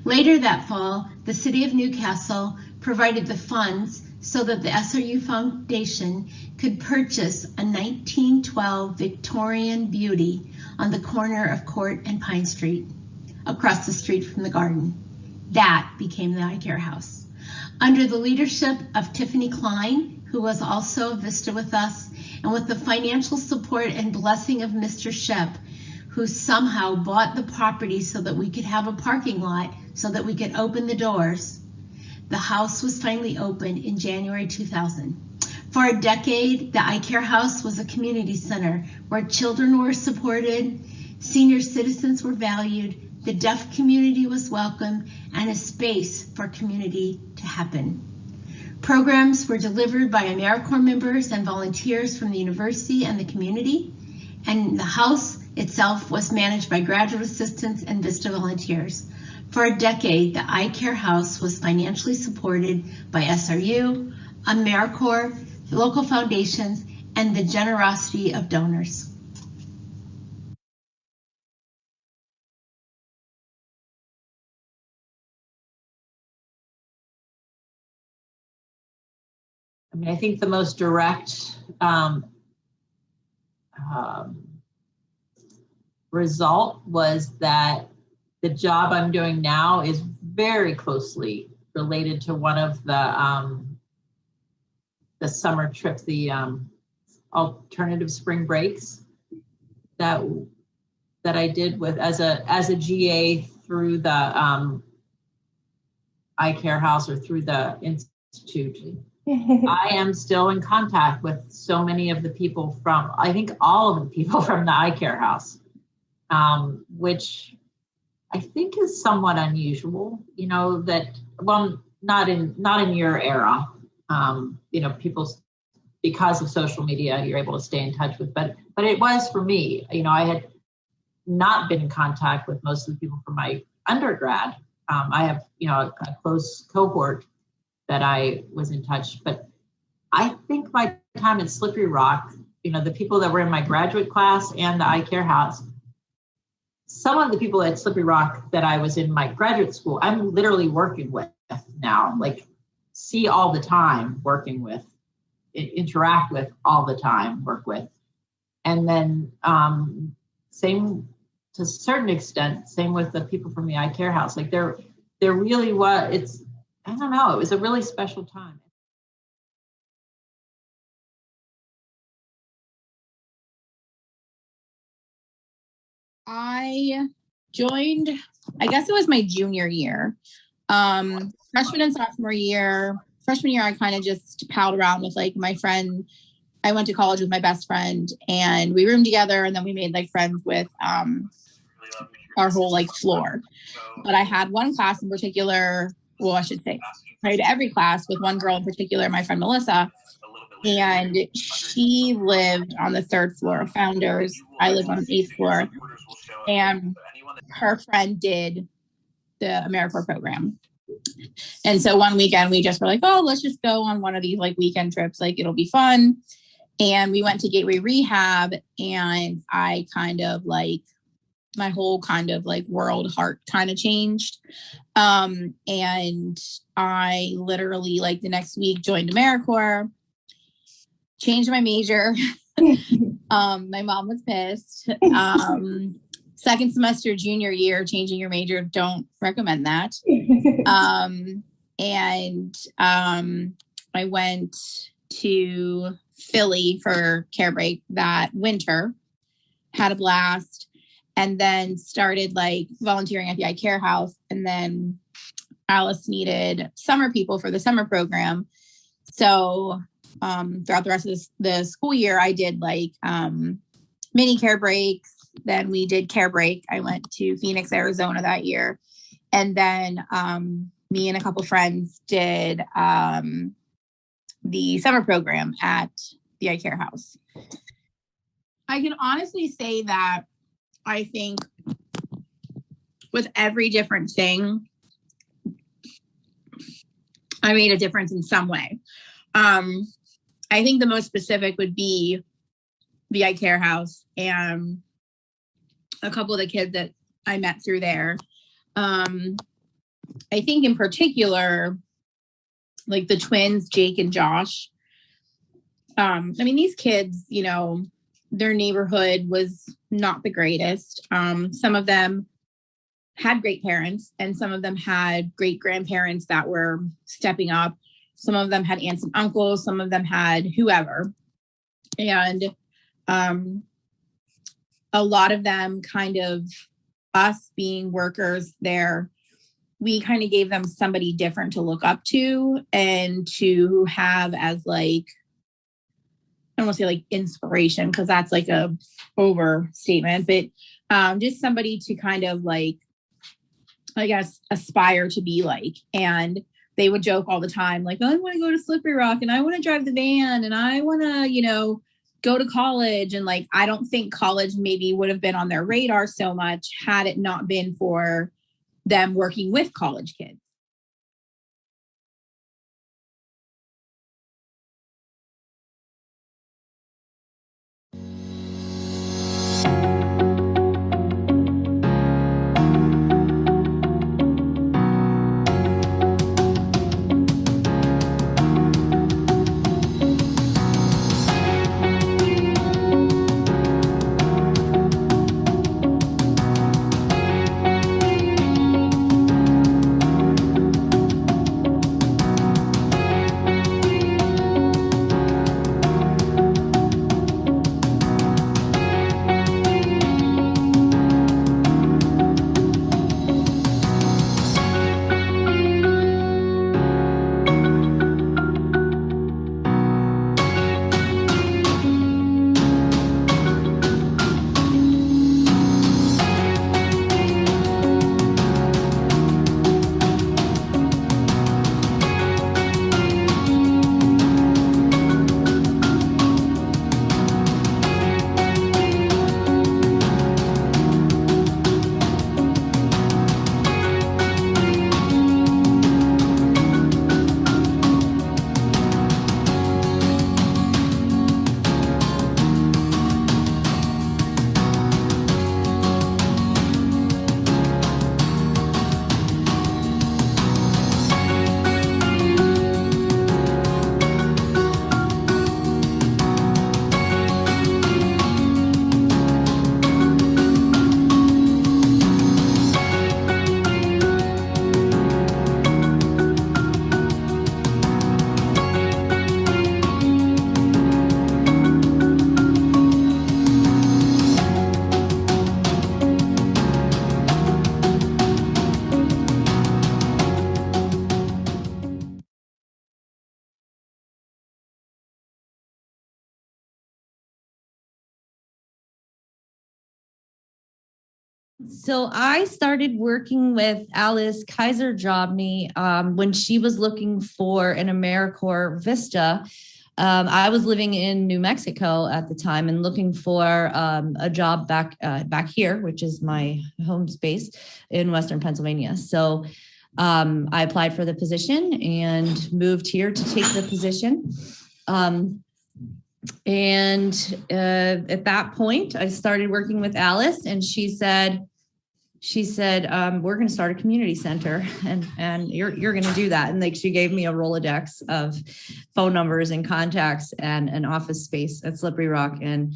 Later that fall, the city of Newcastle provided the funds so that the SRU Foundation could purchase a 1912 Victorian beauty on the corner of Court and Pine Street, across the street from the garden. That became the iCare House. Under the leadership of Tiffany Klein, who was also a Vista with us, and with the financial support and blessing of Mr. Shep, who somehow bought the property so that we could have a parking lot, so that we could open the doors, the house was finally opened in January 2000. For a decade, the iCare House was a community center where children were supported, senior citizens were valued, the deaf community was welcome, and a space for community to happen. Programs were delivered by AmeriCorps members and volunteers from the university and the community, and the house itself was managed by graduate assistants and Vista volunteers. For a decade, the iCare House was financially supported by SRU, AmeriCorps, local foundations, and the generosity of donors. I mean, I think the most direct result was that the job I'm doing now is very closely related to one of the summer trips, the alternative spring breaks that I did with as a GA through the iCare House or through the Institute. I am still in contact with so many of the people from, I think all of the people from the iCare House, which I think is somewhat unusual, you know, that, well, not in your era, you know, people, because of social media, you're able to stay in touch with, but it was for me, you know, I had not been in contact with most of the people from my undergrad. I have, you know, a close cohort that I was in touch, but I think my time at Slippery Rock, you know, the people that were in my graduate class and the iCare House, some of the people at Slippery Rock that I was in my graduate school, I'm literally working with now, like see all the time, working with, interact with all the time, work with. And then same to a certain extent, same with the people from the iCare House. Like there really was, I don't know, it was a really special time. I joined, I guess it was my junior year. Freshman and sophomore year. Freshman year, I kind of just palled around with like my friend. I went to college with my best friend and we roomed together, and then we made like friends with our whole like floor. But I had one class in particular, well, I should say, right, every class with one girl in particular, my friend Melissa, and she lived on the 3rd floor of Founders. I lived on the 8th floor, and her friend did the AmeriCorps program. And so one weekend we just were like, oh, let's just go on one of these like weekend trips, like it'll be fun. And we went to Gateway Rehab, and I kind of like, my whole kind of like world heart kind of changed. And I literally like the next week joined AmeriCorps, changed my major. My mom was pissed. second semester junior year, changing your major, don't recommend that. I went to Philly for care break that winter, had a blast, and then started like volunteering at the iCare House. And then Alice needed summer people for the summer program. So throughout the rest of the school year, I did like mini care breaks. Then we did care break. I went to Phoenix, Arizona that year. And then me and a couple friends did the summer program at the iCare House. I can honestly say that I think with every different thing, I made a difference in some way. I think the most specific would be the iCare House and a couple of the kids that I met through there. I think in particular, like the twins, Jake and Josh. I mean, these kids, you know, their neighborhood was not the greatest. Some of them had great parents and some of them had great grandparents that were stepping up. Some of them had aunts and uncles. Some of them had whoever. And a lot of them kind of, us being workers there, we kind of gave them somebody different to look up to and to have as like, I don't want to say like inspiration because that's like a overstatement, but just somebody to kind of like, I guess, aspire to be like. And they would joke all the time, like, oh, I want to go to Slippery Rock and I want to drive the van and I want to, you know, go to college. And like, I don't think college maybe would have been on their radar so much had it not been for them working with college kids. So I started working with Alice Kaiser Jobney when she was looking for an AmeriCorps Vista. I was living in New Mexico at the time and looking for a job back here, which is my home space in Western Pennsylvania. So I applied for the position and moved here to take the position. And at that point, I started working with Alice, and she said, she said, we're going to start a community center and you're going to do that. And like, she gave me a Rolodex of phone numbers and contacts and an office space at Slippery Rock, and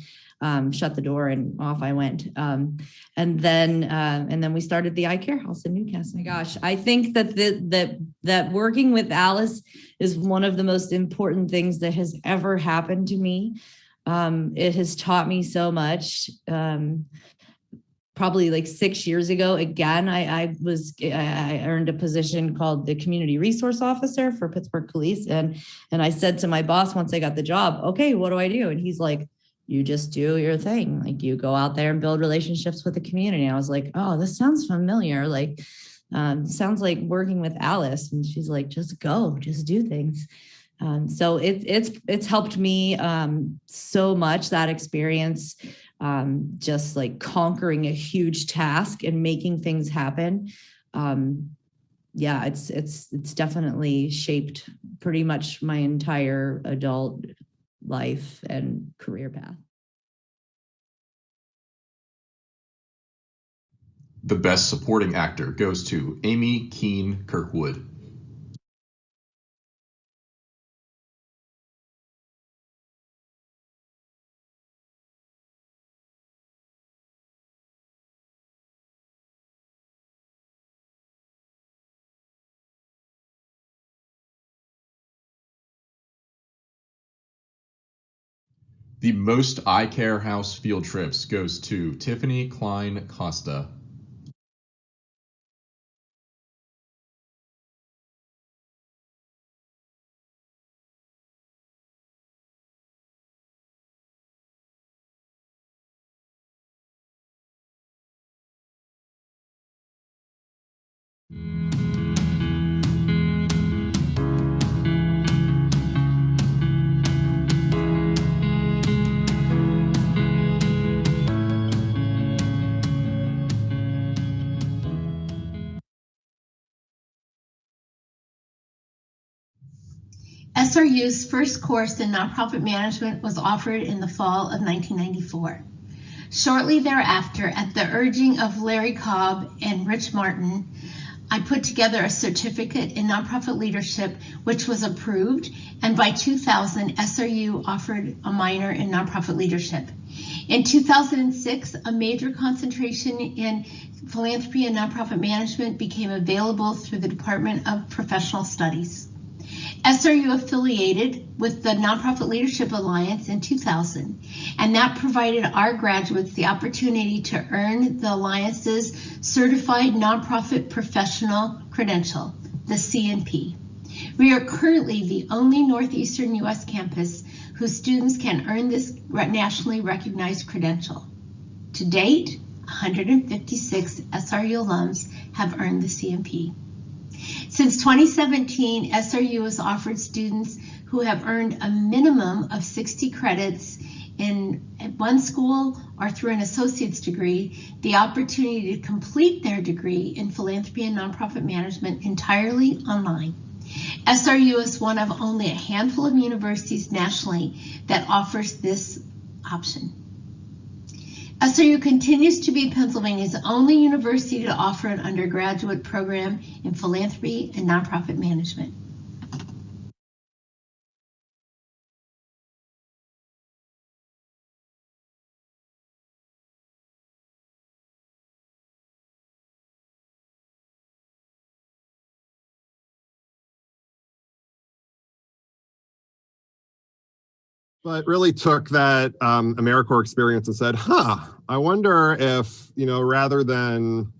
shut the door and off I went. And then we started the Eye Care House in Newcastle. My gosh, I think that working with Alice is one of the most important things that has ever happened to me. It has taught me so much. Probably like 6 years ago, again, I earned a position called the Community Resource Officer for Pittsburgh Police. And I said to my boss once I got the job, okay, what do I do? And he's like, you just do your thing. Like, you go out there and build relationships with the community. And I was like, oh, this sounds familiar. Like, sounds like working with Alice. And she's like, just go, just do things. So it's helped me so much, that experience, just like conquering a huge task and making things happen. Yeah, it's definitely shaped pretty much my entire adult life and career path. The best supporting actor goes to Amy Keene Kirkwood. The most Eye Care House field trips goes to Tiffany Klein Costa. SRU's first course in nonprofit management was offered in the fall of 1994. Shortly thereafter, at the urging of Larry Cobb and Rich Martin, I put together a certificate in nonprofit leadership, which was approved, and by 2000, SRU offered a minor in nonprofit leadership. In 2006, a major concentration in philanthropy and nonprofit management became available through the Department of Professional Studies. SRU affiliated with the Nonprofit Leadership Alliance in 2000, and that provided our graduates the opportunity to earn the Alliance's Certified Nonprofit Professional Credential, the CNP. We are currently the only Northeastern U.S. campus whose students can earn this nationally recognized credential. To date, 156 SRU alums have earned the CNP. Since 2017, SRU has offered students who have earned a minimum of 60 credits at one school or through an associate's degree the opportunity to complete their degree in philanthropy and nonprofit management entirely online. SRU is one of only a handful of universities nationally that offers this option. SRU continues to be Pennsylvania's only university to offer an undergraduate program in philanthropy and nonprofit management. But really took that AmeriCorps experience and said, I wonder if, rather than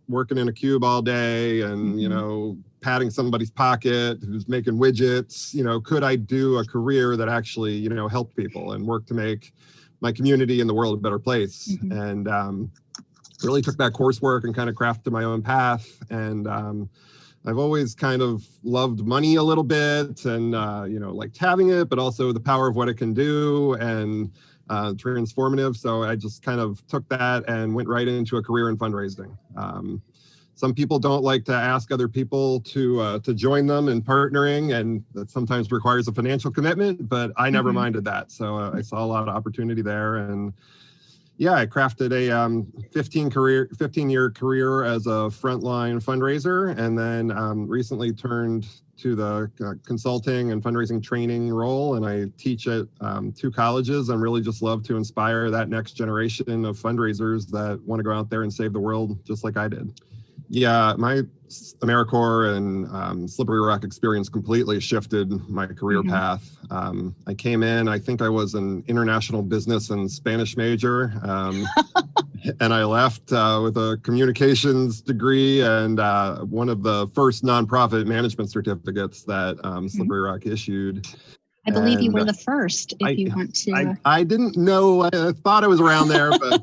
working in a cube all day and, patting somebody's pocket who's making widgets, could I do a career that actually, helped people and work to make my community and the world a better place? And really took that coursework and kind of crafted my own path. And I've always kind of loved money a little bit and, liked having it, but also the power of what it can do and transformative. So I just kind of took that and went right into a career in fundraising. Some people don't like to ask other people to join them in partnering, and that sometimes requires a financial commitment, but I never minded that. So I saw a lot of opportunity there. And Yeah, I crafted a 15-year career as a frontline fundraiser, and then recently turned to the consulting and fundraising training role. And I teach at 2 colleges and really just love to inspire that next generation of fundraisers that want to go out there and save the world just like I did. Yeah, my AmeriCorps and Slippery Rock experience completely shifted my career path. I came in, I think I was an international business and Spanish major, and I left with a communications degree and one of the first nonprofit management certificates that Slippery Rock issued. I believe you were the first, if you want to. I didn't know, I thought I was around there, but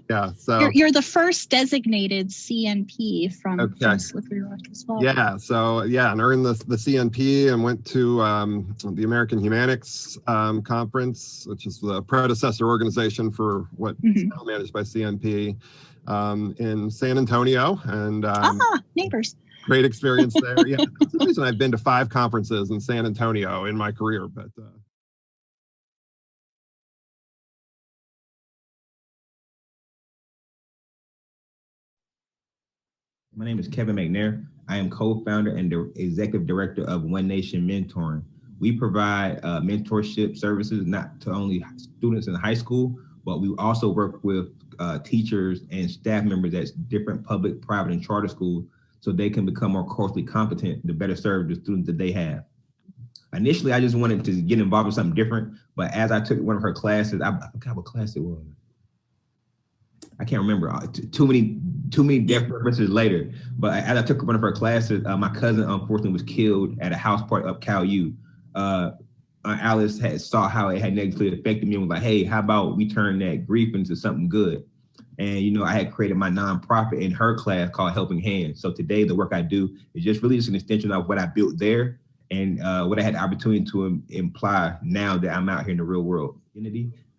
yeah, so. You're the first designated CNP from Slippery Rock as well. Yeah, so yeah, and earned the CNP and went to the American Humanics Conference, which is the predecessor organization for what is now managed by CNP in San Antonio. And neighbors. Great experience there. Yeah, that's the reason I've been to 5 conferences in San Antonio in my career, but My name is Kevin McNair. I am co-founder and executive director of One Nation Mentoring. We provide mentorship services not to only students in high school, but we also work with teachers and staff members at different public, private, and charter schools so they can become more culturally competent to better serve the students that they have. Initially, I just wanted to get involved in something different, but as I took one of her classes, I forgot what class it was. I can't remember. Too many death references later. But as I took one of her classes, my cousin unfortunately was killed at a house party up Cal U. Alice had saw how it had negatively affected me and was like, hey, how about we turn that grief into something good? And, you know, I had created my nonprofit in her class called Helping Hands. So today the work I do is just really just an extension of what I built there and what I had the opportunity to imply now that I'm out here in the real world.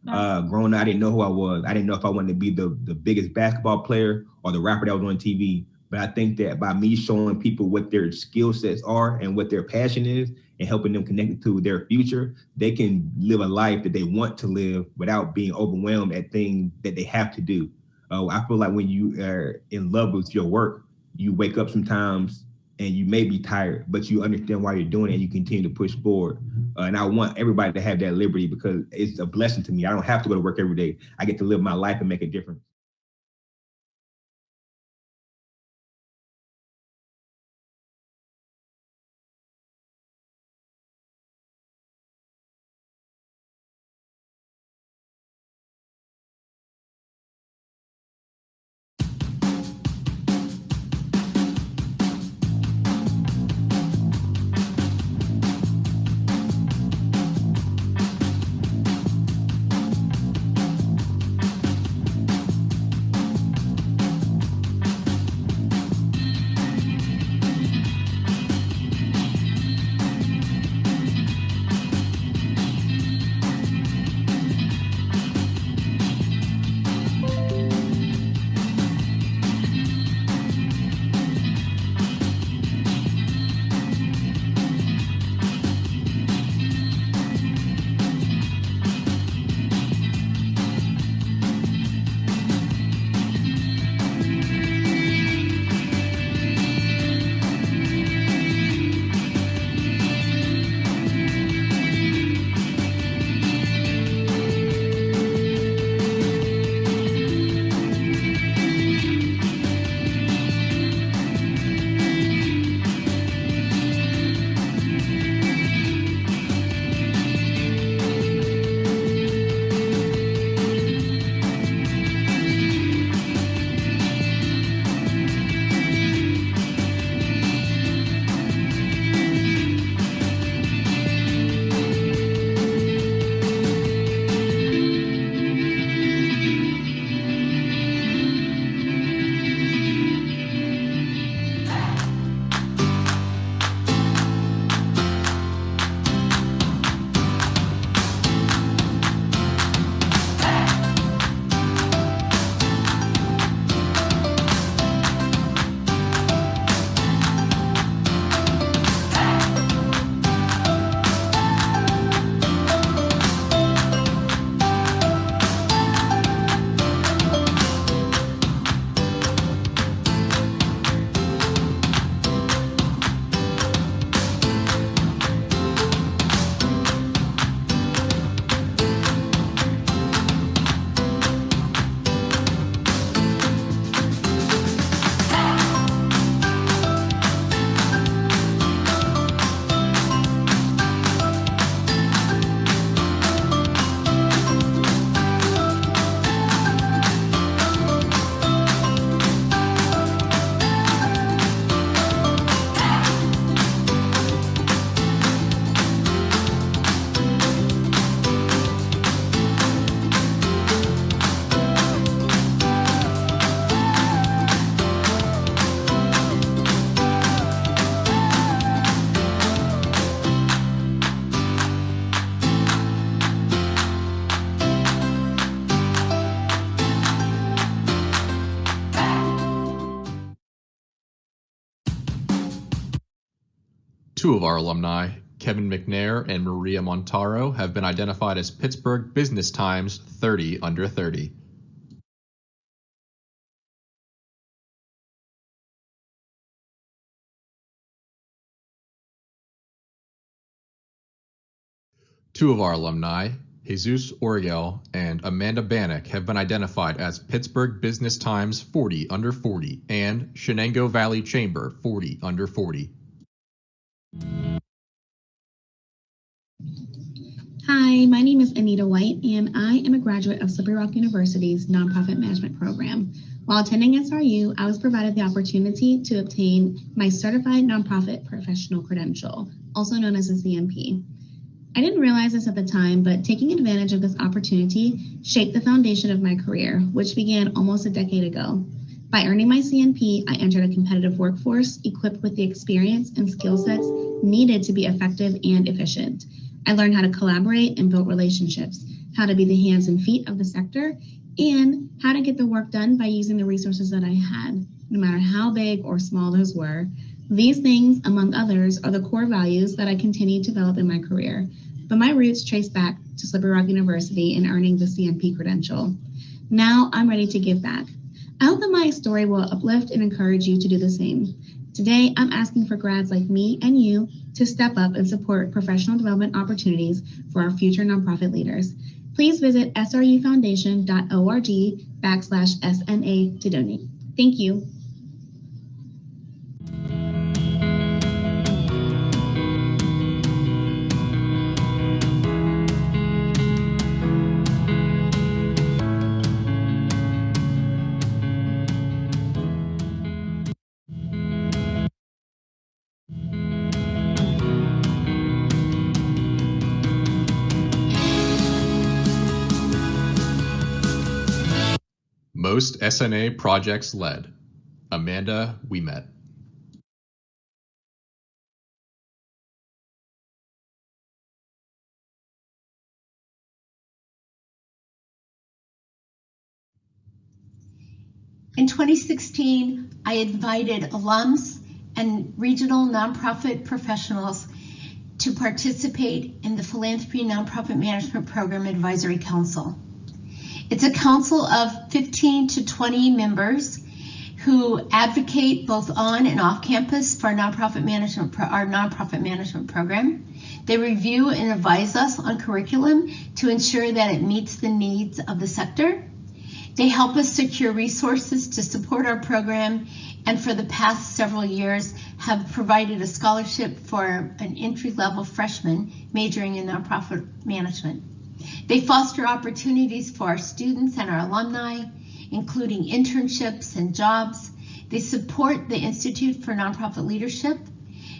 Growing up, I didn't know who I was. I didn't know if I wanted to be the biggest basketball player or the rapper that was on TV. But I think that by me showing people what their skill sets are and what their passion is and helping them connect to their future, they can live a life that they want to live without being overwhelmed at things that they have to do. I feel like when you are in love with your work, you wake up sometimes and you may be tired, but you understand why you're doing it and you continue to push forward. And I want everybody to have that liberty because it's a blessing to me. I don't have to go to work every day. I get to live my life and make a difference. Two of our alumni, Kevin McNair and Maria Montaro, have been identified as Pittsburgh Business Times 30 Under 30. Two of our alumni, Jesus Orgel and Amanda Bannock, have been identified as Pittsburgh Business Times 40 Under 40 and Shenango Valley Chamber 40 Under 40. Hi, my name is Anita White, and I am a graduate of Slippery Rock University's Nonprofit Management Program. While attending SRU, I was provided the opportunity to obtain my Certified Nonprofit Professional Credential, also known as a CNP. I didn't realize this at the time, but taking advantage of this opportunity shaped the foundation of my career, which began almost a decade ago. By earning my CNP, I entered a competitive workforce equipped with the experience and skill sets needed to be effective and efficient. I learned how to collaborate and build relationships, how to be the hands and feet of the sector, and how to get the work done by using the resources that I had, no matter how big or small those were. These things, among others, are the core values that I continue to develop in my career, but my roots trace back to Slippery Rock University and earning the CNP credential. Now I'm ready to give back. I hope that my story will uplift and encourage you to do the same. Today, I'm asking for grads like me and you to step up and support professional development opportunities for our future nonprofit leaders. Please visit srufoundation.org/SNA to donate. Thank you. Most SNA projects led, Amanda Ouimet. In 2016, I invited alums and regional nonprofit professionals to participate in the Philanthropy Nonprofit Management Program Advisory Council. It's a council of 15 to 20 members who advocate both on and off campus for our nonprofit management program. They review and advise us on curriculum to ensure that it meets the needs of the sector. They help us secure resources to support our program, and for the past several years have provided a scholarship for an entry-level freshman majoring in nonprofit management. They foster opportunities for our students and our alumni, including internships and jobs. They support the Institute for Nonprofit Leadership.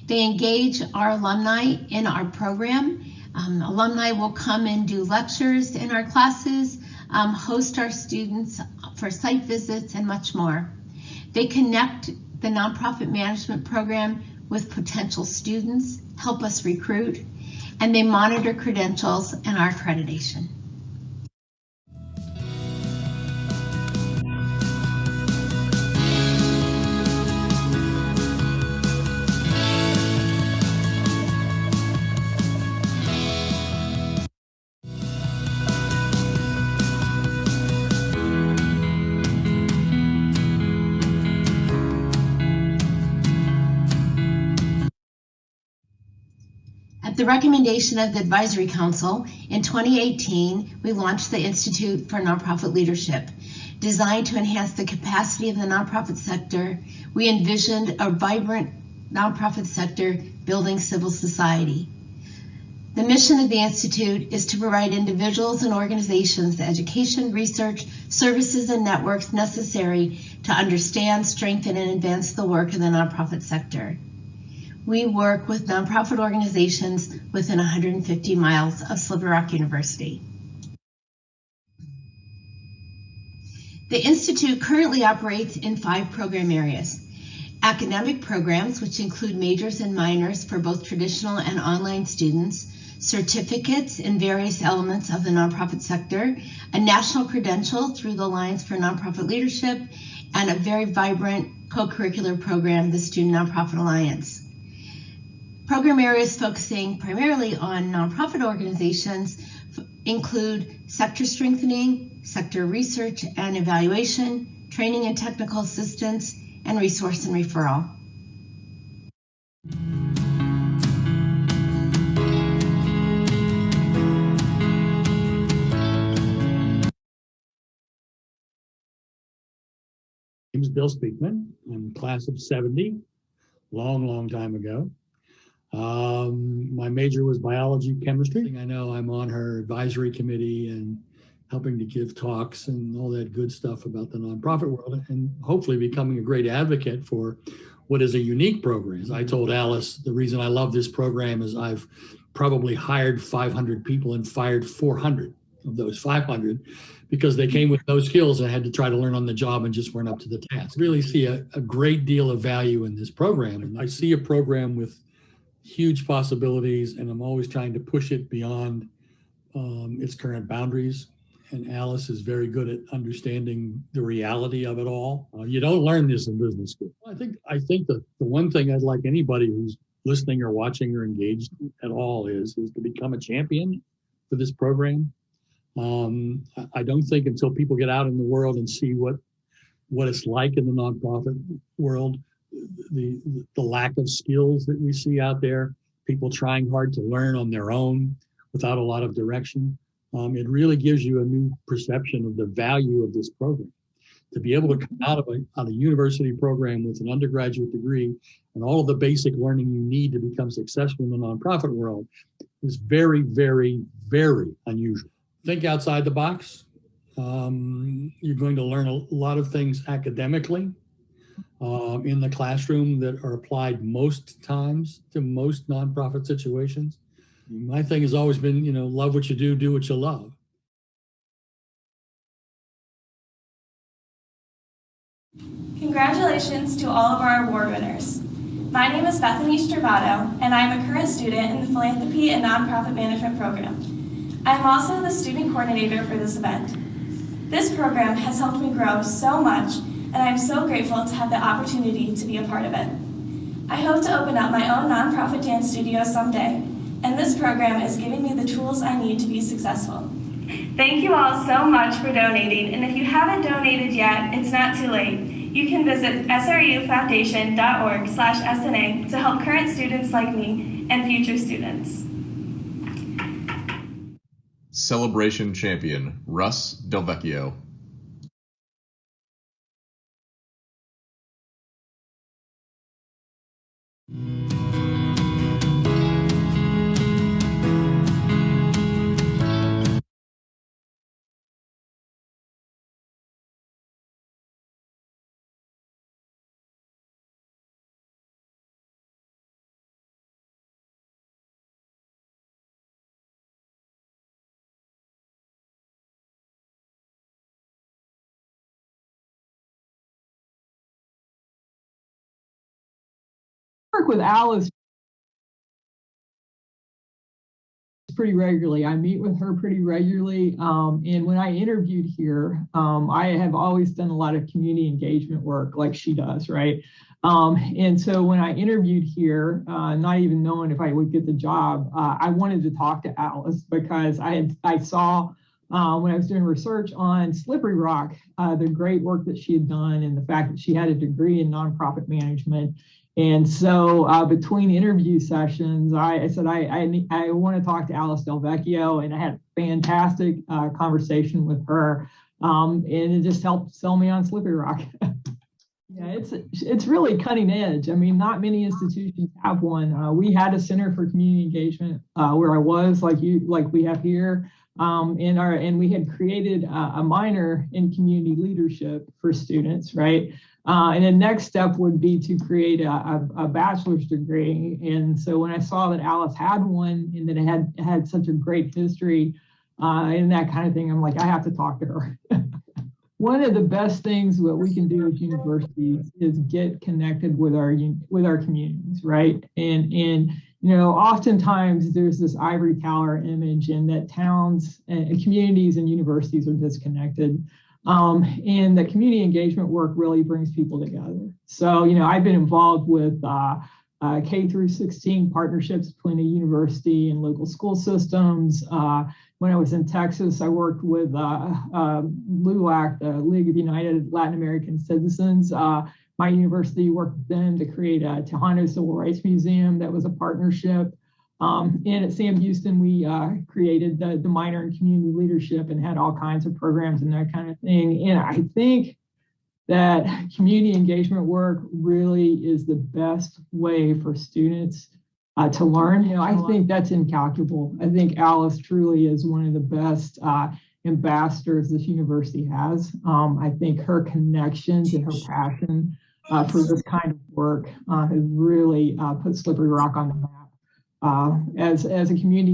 They engage our alumni in our program. Alumni will come and do lectures in our classes, host our students for site visits, and much more. They connect the nonprofit management program with potential students, help us recruit, and they monitor credentials and our accreditation. At the recommendation of the Advisory Council, in 2018, we launched the Institute for Nonprofit Leadership. Designed to enhance the capacity of the nonprofit sector, we envisioned a vibrant nonprofit sector building civil society. The mission of the Institute is to provide individuals and organizations the education, research, services, and networks necessary to understand, strengthen, and advance the work of the nonprofit sector. We work with nonprofit organizations within 150 miles of Slippery Rock University. The Institute currently operates in 5 program areas. Academic programs, which include majors and minors for both traditional and online students, certificates in various elements of the nonprofit sector, a national credential through the Alliance for Nonprofit Leadership, and a very vibrant co-curricular program, the Student Nonprofit Alliance. Program areas focusing primarily on nonprofit organizations include sector strengthening, sector research and evaluation, training and technical assistance, and resource and referral. My name is Bill Speakman. I'm class of 70, long time ago. My major was biology, chemistry. I know I'm on her advisory committee and helping to give talks and all that good stuff about the nonprofit world, and hopefully becoming a great advocate for what is a unique program. As I told Alice, the reason I love this program is I've probably hired 500 people and fired 400 of those 500 because they came with no skills and had to try to learn on the job and just weren't up to the task. Really see a great deal of value in this program. And I see a program with huge possibilities, and I'm always trying to push it beyond its current boundaries. And Alice is very good at understanding the reality of it all. You don't learn this in business school. I think the one thing I'd like anybody who's listening or watching or engaged at all is to become a champion for this program. I don't think until people get out in the world and see what it's like in the nonprofit world, the lack of skills that we see out there, people trying hard to learn on their own without a lot of direction. It really gives you a new perception of the value of this program. To be able to come out of a university program with an undergraduate degree and all of the basic learning you need to become successful in the nonprofit world is very, very, very unusual. Think outside the box. You're going to learn a lot of things academically in the classroom that are applied most times to most nonprofit situations. My thing has always been, love what you do what you love. Congratulations to all of our award winners. My name is Bethany Stravato, and I am a current student in the Philanthropy and Nonprofit Management program. I am also the student coordinator for this event. This program has helped me grow so much, and I am so grateful to have the opportunity to be a part of it. I hope to open up my own nonprofit dance studio someday, and this program is giving me the tools I need to be successful. Thank you all so much for donating, and if you haven't donated yet, it's not too late. You can visit srufoundation.org/SNA to help current students like me and future students. Celebration champion, Russ Delvecchio. Work with Alice pretty regularly. I meet with her pretty regularly. And when I interviewed here, I have always done a lot of community engagement work like she does, right? And so when I interviewed here, not even knowing if I would get the job, I wanted to talk to Alice because I saw when I was doing research on Slippery Rock, the great work that she had done and the fact that she had a degree in nonprofit management. And so between interview sessions, I said, I want to talk to Alice Delvecchio, and I had a fantastic conversation with her. And it just helped sell me on Slippery Rock. Yeah, it's really cutting edge. I mean, not many institutions have one. We had a Center for Community Engagement where I was, like we have here. And we had created a minor in community leadership for students, right? And the next step would be to create a bachelor's degree. And so when I saw that Alice had one and that it had such a great history and that kind of thing, I'm like, I have to talk to her. One of the best things that we can do as universities is get connected with our communities, right? And oftentimes there's this ivory tower image, and that towns and communities and universities are disconnected. And the community engagement work really brings people together. So, I've been involved with K through 16 partnerships between a university and local school systems. When I was in Texas, I worked with LULAC, the League of United Latin American Citizens. My university worked with them to create a Tejano Civil Rights Museum that was a partnership. And at Sam Houston, we created the minor in community leadership and had all kinds of programs and that kind of thing. And I think that community engagement work really is the best way for students to learn. You know, I think that's incalculable. I think Alice truly is one of the best ambassadors this university has. I think her connections and her passion for this kind of work has really put Slippery Rock on the map as a community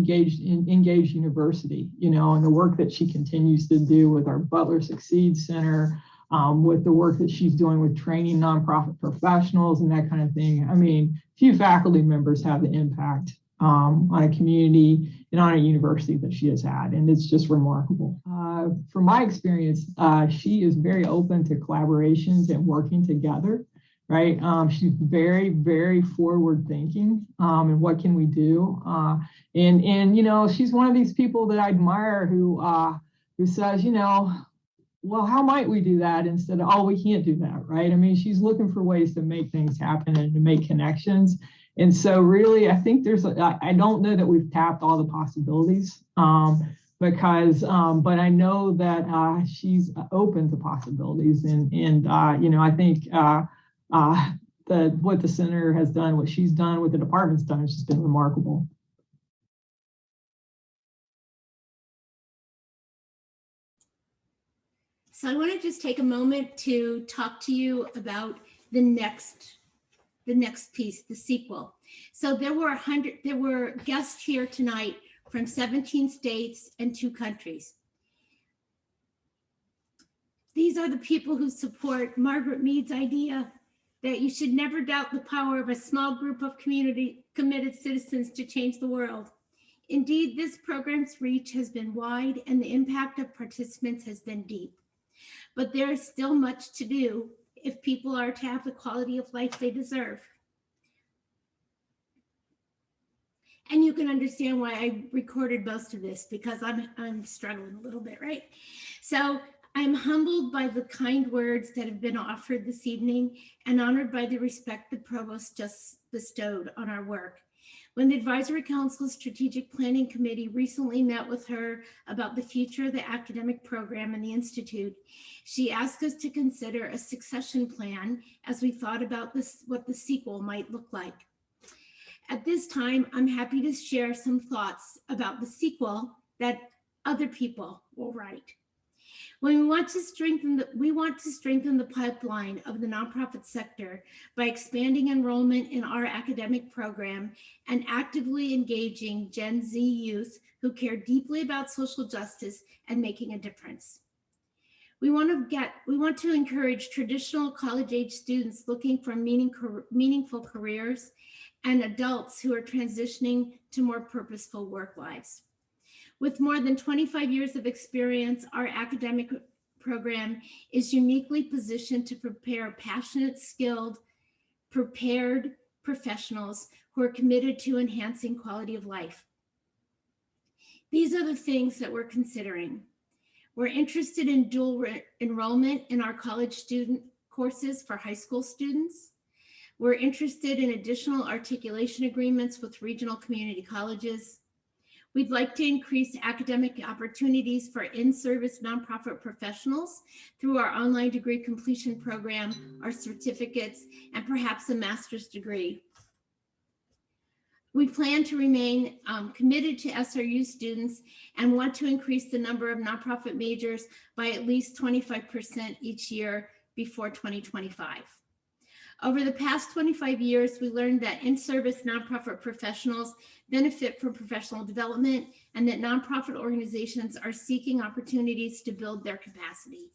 engaged university, you know, and the work that she continues to do with our Butler Succeed Center, with the work that she's doing with training nonprofit professionals and that kind of thing. I mean, few faculty members have the impact on a community and on a university that she has had, and it's just remarkable. From my experience, she is very open to collaborations and working together, right? She's very, very forward thinking, and what can we do? And you know, she's one of these people that I admire who says, you know, well, how might we do that instead of, oh, we can't do that, right? I mean, she's looking for ways to make things happen and to make connections. And so really, I think I don't know that we've tapped all the possibilities because, but I know that she's open to possibilities. And you know, I think what the center has done, what she's done, what the department's done, has just been remarkable. So I want to just take a moment to talk to you about the next piece, the sequel. So there were guests here tonight from 17 states and 2 countries. These are the people who support Margaret Mead's idea that you should never doubt the power of a small group of community committed citizens to change the world. Indeed, this program's reach has been wide and the impact of participants has been deep. But there is still much to do if people are to have the quality of life they deserve. And you can understand why I recorded most of this, because I'm struggling a little bit, right? So I'm humbled by the kind words that have been offered this evening and honored by the respect the provost just bestowed on our work. When the Advisory Council's Strategic Planning Committee recently met with her about the future of the academic program and the Institute, she asked us to consider a succession plan as we thought about what the sequel might look like. At this time, I'm happy to share some thoughts about the sequel that other people will write. When we want to strengthen the pipeline of the nonprofit sector by expanding enrollment in our academic program and actively engaging Gen Z youth who care deeply about social justice and making a difference. We want to encourage traditional college-age students looking for meaningful careers and adults who are transitioning to more purposeful work lives. With more than 25 years of experience, our academic program is uniquely positioned to prepare passionate, skilled, prepared professionals who are committed to enhancing quality of life. These are the things that we're considering. We're interested in dual enrollment in our college student courses for high school students. We're interested in additional articulation agreements with regional community colleges. We'd like to increase academic opportunities for in-service nonprofit professionals through our online degree completion program, our certificates, and perhaps a master's degree. We plan to remain committed to SRU students and want to increase the number of nonprofit majors by at least 25% each year before 2025. Over the past 25 years, we learned that in-service nonprofit professionals benefit from professional development and that nonprofit organizations are seeking opportunities to build their capacity.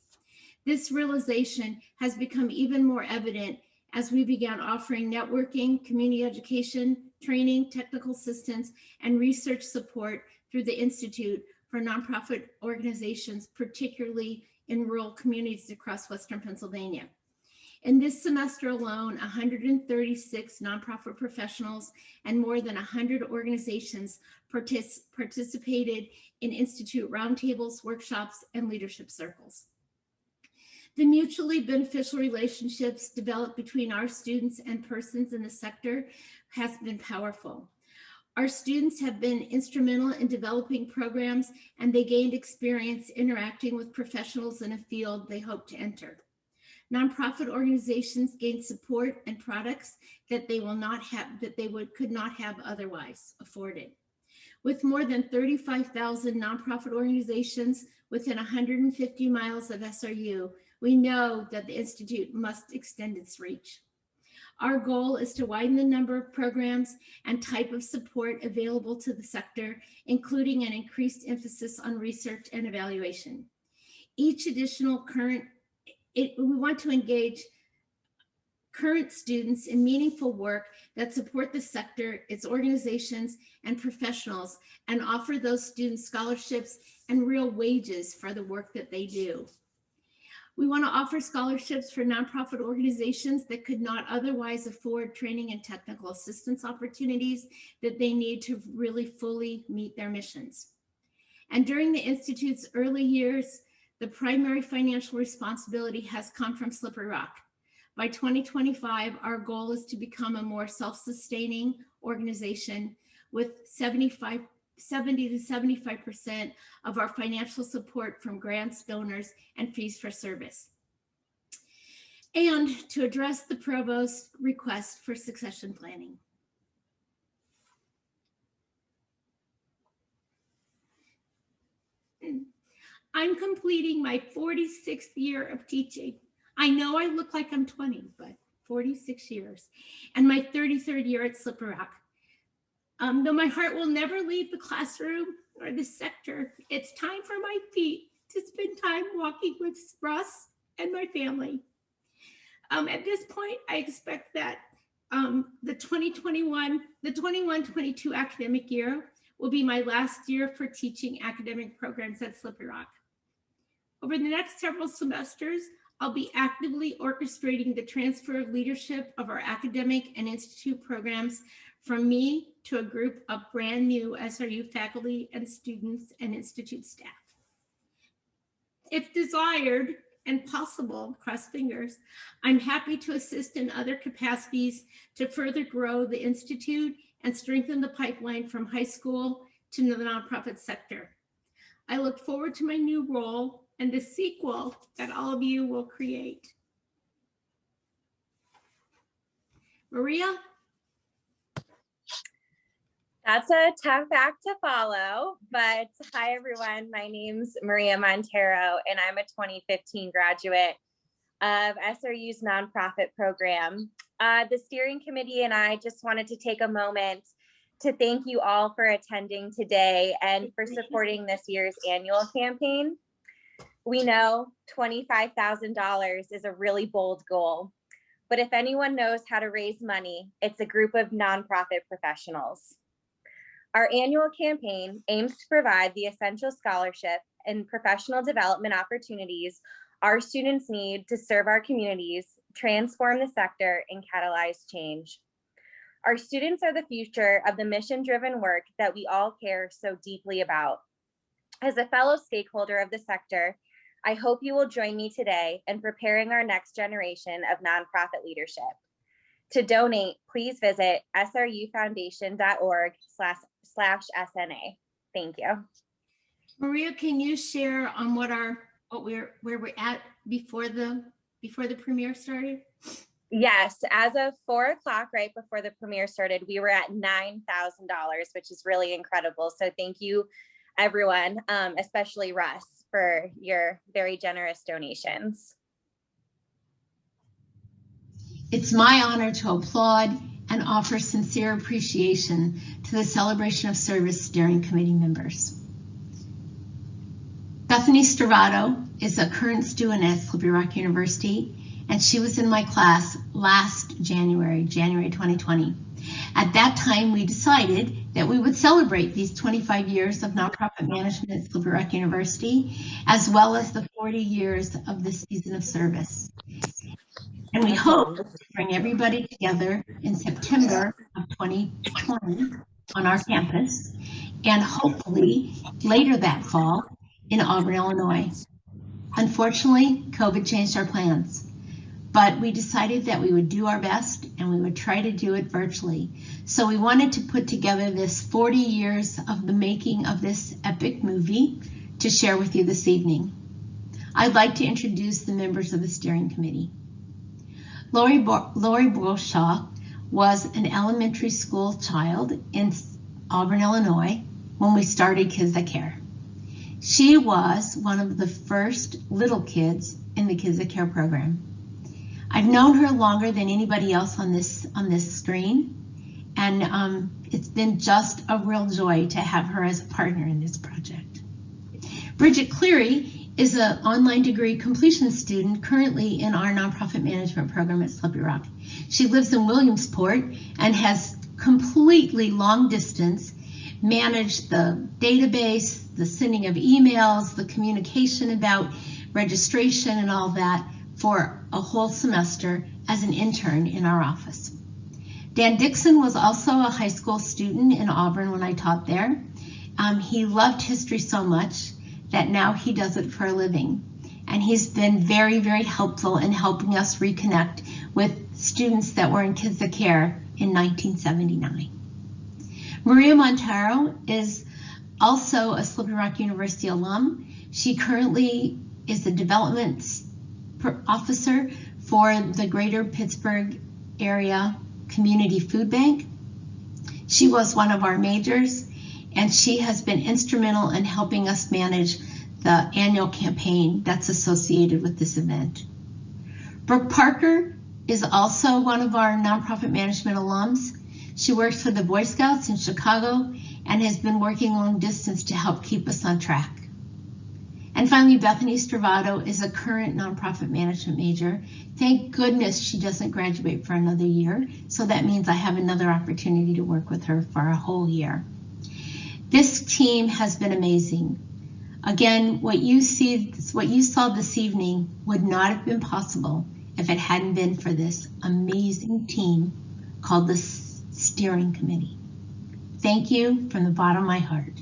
This realization has become even more evident as we began offering networking, community education, training, technical assistance, and research support through the Institute for Nonprofit Organizations, particularly in rural communities across Western Pennsylvania. In this semester alone, 136 nonprofit professionals and more than 100 organizations participated in Institute roundtables, workshops, and leadership circles. The mutually beneficial relationships developed between our students and persons in the sector has been powerful. Our students have been instrumental in developing programs, and they gained experience interacting with professionals in a field they hope to enter. Nonprofit organizations gain support and products that they could not have otherwise afforded. With more than 35,000 nonprofit organizations within 150 miles of SRU, we know that the Institute must extend its reach. Our goal is to widen the number of programs and type of support available to the sector, including an increased emphasis on research and evaluation. Each additional we want to engage current students in meaningful work that support the sector, its organizations and professionals, and offer those students scholarships and real wages for the work that they do. We want to offer scholarships for nonprofit organizations that could not otherwise afford training and technical assistance opportunities that they need to really fully meet their missions. And during the Institute's early years, the primary financial responsibility has come from Slippery Rock. By 2025, our goal is to become a more self-sustaining organization with 70 to 75% of our financial support from grants, donors, and fees for service. And to address the Provost's request for succession planning. I'm completing my 46th year of teaching. I know I look like I'm 20, but 46 years. And my 33rd year at Slippery Rock. Though my heart will never leave the classroom or the sector, it's time for my feet to spend time walking with Russ and my family. At this point, I expect that the 21-22 academic year will be my last year for teaching academic programs at Slippery Rock. Over the next several semesters, I'll be actively orchestrating the transfer of leadership of our academic and institute programs from me to a group of brand new SRU faculty and students and institute staff. If desired and possible, cross fingers, I'm happy to assist in other capacities to further grow the institute and strengthen the pipeline from high school to the nonprofit sector. I look forward to my new role and the sequel that all of you will create. Maria? That's a tough act to follow, but hi everyone, my name's Maria Montero and I'm a 2015 graduate of SRU's nonprofit program. The steering committee and I just wanted to take a moment to thank you all for attending today and for supporting this year's annual campaign. We know $25,000 is a really bold goal, but if anyone knows how to raise money, it's a group of nonprofit professionals. Our annual campaign aims to provide the essential scholarship and professional development opportunities our students need to serve our communities, transform the sector, and catalyze change. Our students are the future of the mission-driven work that we all care so deeply about. As a fellow stakeholder of the sector, I hope you will join me today in preparing our next generation of nonprofit leadership. To donate, please visit srufoundation.org/SNA. Thank you. Maria, can you share on where we're at before the premiere started? Yes, as of 4 o'clock, right before the premiere started, we were at $9,000, which is really incredible. So thank you, everyone, especially Russ, for your very generous donations. It's my honor to applaud and offer sincere appreciation to the Celebration of Service Steering Committee members. Bethany Stravato is a current student at Slippery Rock University, and she was in my class last January 2020. At that time, we decided that we would celebrate these 25 years of nonprofit management at Slippery Rock University, as well as the 40 years of this season of service. And we hope to bring everybody together in September of 2020 on our campus, and hopefully later that fall in Auburn, Illinois. Unfortunately, COVID changed our plans, but we decided that we would do our best and we would try to do it virtually. So we wanted to put together this 40 years of the making of this epic movie to share with you this evening. I'd like to introduce the members of the steering committee. Lori Broshaw was an elementary school child in Auburn, Illinois, when we started Kids That Care. She was one of the first little kids in the Kids That Care program. I've known her longer than anybody else on this screen, and it's been just a real joy to have her as a partner in this project. Bridget Cleary is an online degree completion student currently in our nonprofit management program at Slippery Rock. She lives in Williamsport and has completely long distance managed the database, the sending of emails, the communication about registration and all that for a whole semester as an intern in our office. Dan Dixon was also a high school student in Auburn when I taught there. He loved history so much that now he does it for a living. And he's been very, very helpful in helping us reconnect with students that were in Kids That Care in 1979. Maria Montero is also a Slippery Rock University alum. She currently is the development officer for the Greater Pittsburgh Area Community Food Bank. She was one of our majors, and she has been instrumental in helping us manage the annual campaign that's associated with this event. Brooke Parker is also one of our nonprofit management alums. She works for the Boy Scouts in Chicago and has been working long distance to help keep us on track. And finally, Bethany Stravato is a current nonprofit management major. Thank goodness she doesn't graduate for another year, so that means I have another opportunity to work with her for a whole year. This team has been amazing. Again, what you saw this evening would not have been possible if it hadn't been for this amazing team called the Steering Committee. Thank you from the bottom of my heart.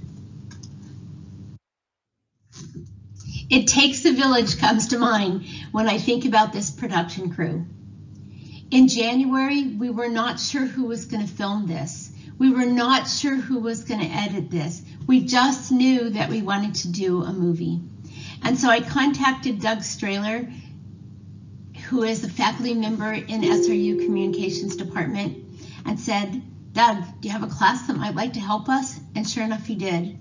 It Takes a Village comes to mind when I think about this production crew. In January, we were not sure who was going to film this. We were not sure who was going to edit this. We just knew that we wanted to do a movie. And so I contacted Doug Strahler, who is a faculty member in SRU Communications Department, and said, Doug, do you have a class that might like to help us? And sure enough, he did.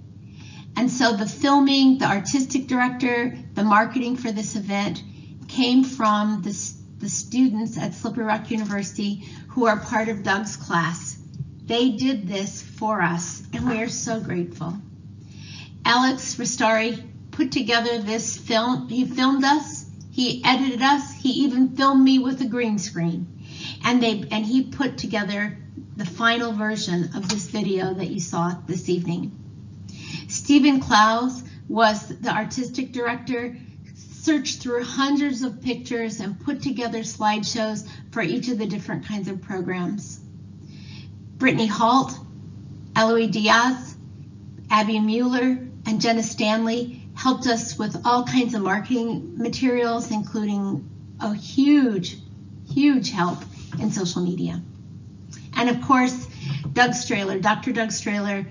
And so the filming, the artistic director, the marketing for this event came from the students at Slippery Rock University who are part of Doug's class. They did this for us, and we are so grateful. Alex Restari put together this film. He filmed us, he edited us, he even filmed me with a green screen. And he put together the final version of this video that you saw this evening. Stephen Klaus was the artistic director, searched through hundreds of pictures and put together slideshows for each of the different kinds of programs. Brittany Halt, Eloy Diaz, Abby Mueller, and Jenna Stanley helped us with all kinds of marketing materials, including a huge, huge help in social media. And of course, Doug Strahler, Dr. Doug Strahler,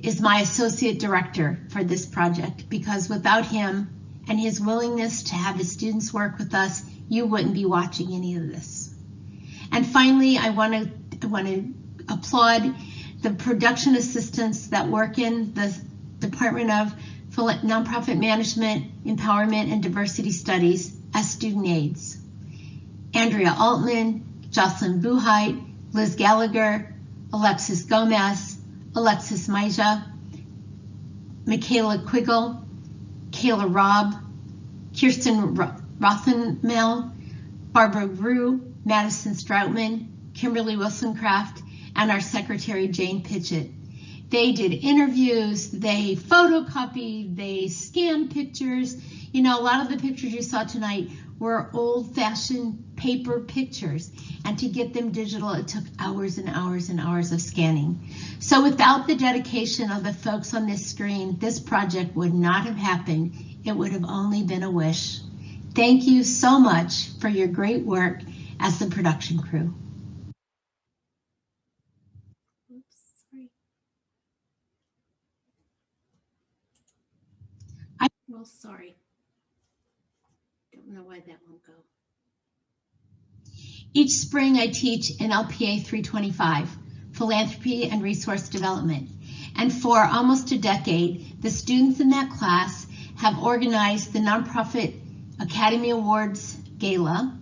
is my associate director for this project, because without him and his willingness to have his students work with us, you wouldn't be watching any of this. And finally, I want to applaud the production assistants that work in the Department of Nonprofit Management, Empowerment, and Diversity Studies as student aides. Andrea Altman, Jocelyn Buhite, Liz Gallagher, Alexis Gomez, Alexis Maija, Michaela Quiggle, Kayla Robb, Kirsten Rothenmel, Barbara Rue, Madison Stroutman, Kimberly Wilsoncraft, and our secretary, Jane Pitchett. They did interviews, they photocopied, they scanned pictures. You know, a lot of the pictures you saw tonight were old-fashioned paper pictures, and to get them digital, it took hours and hours and hours of scanning. So without the dedication of the folks on this screen, this project would not have happened. It would have only been a wish. Thank you so much for your great work as the production crew. Well, sorry. Don't know why that won't go. Each spring I teach in LPA 325, Philanthropy and Resource Development. And for almost a decade, the students in that class have organized the Nonprofit Academy Awards Gala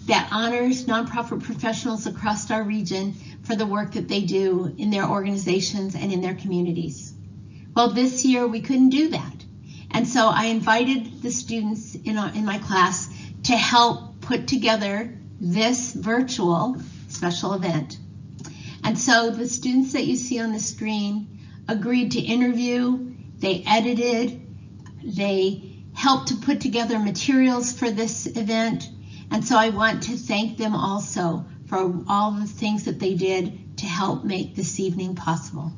that honors nonprofit professionals across our region for the work that they do in their organizations and in their communities. Well, this year we couldn't do that. And so I invited the students in my class to help put together this virtual special event. And so the students that you see on the screen agreed to interview, they edited, they helped to put together materials for this event. And so I want to thank them also for all the things that they did to help make this evening possible.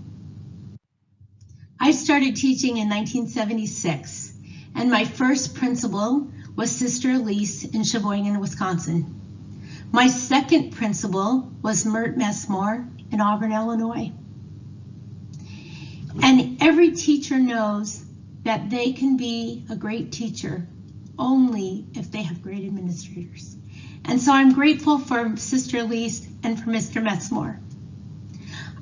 I started teaching in 1976, and my first principal was Sister Elise in Sheboygan, Wisconsin. My second principal was Mert Messmore in Auburn, Illinois. And every teacher knows that they can be a great teacher only if they have great administrators. And so I'm grateful for Sister Elise and for Mr. Messmore.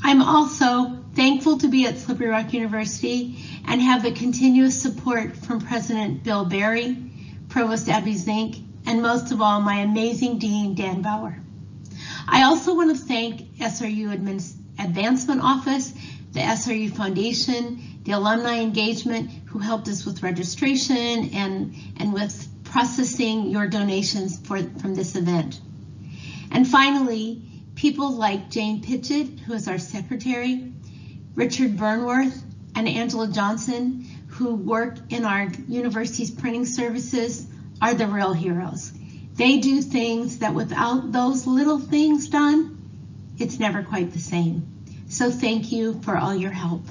I'm also thankful to be at Slippery Rock University and have the continuous support from President Bill Berry, Provost Abby Zink, and most of all, my amazing Dean, Dan Bauer. I also want to thank SRU Advancement Office, the SRU Foundation, the Alumni Engagement, who helped us with registration and with processing your donations from this event. And finally, people like Jane Pitchett, who is our secretary, Richard Burnworth, and Angela Johnson, who work in our university's printing services, are the real heroes. They do things that without those little things done, it's never quite the same. So thank you for all your help.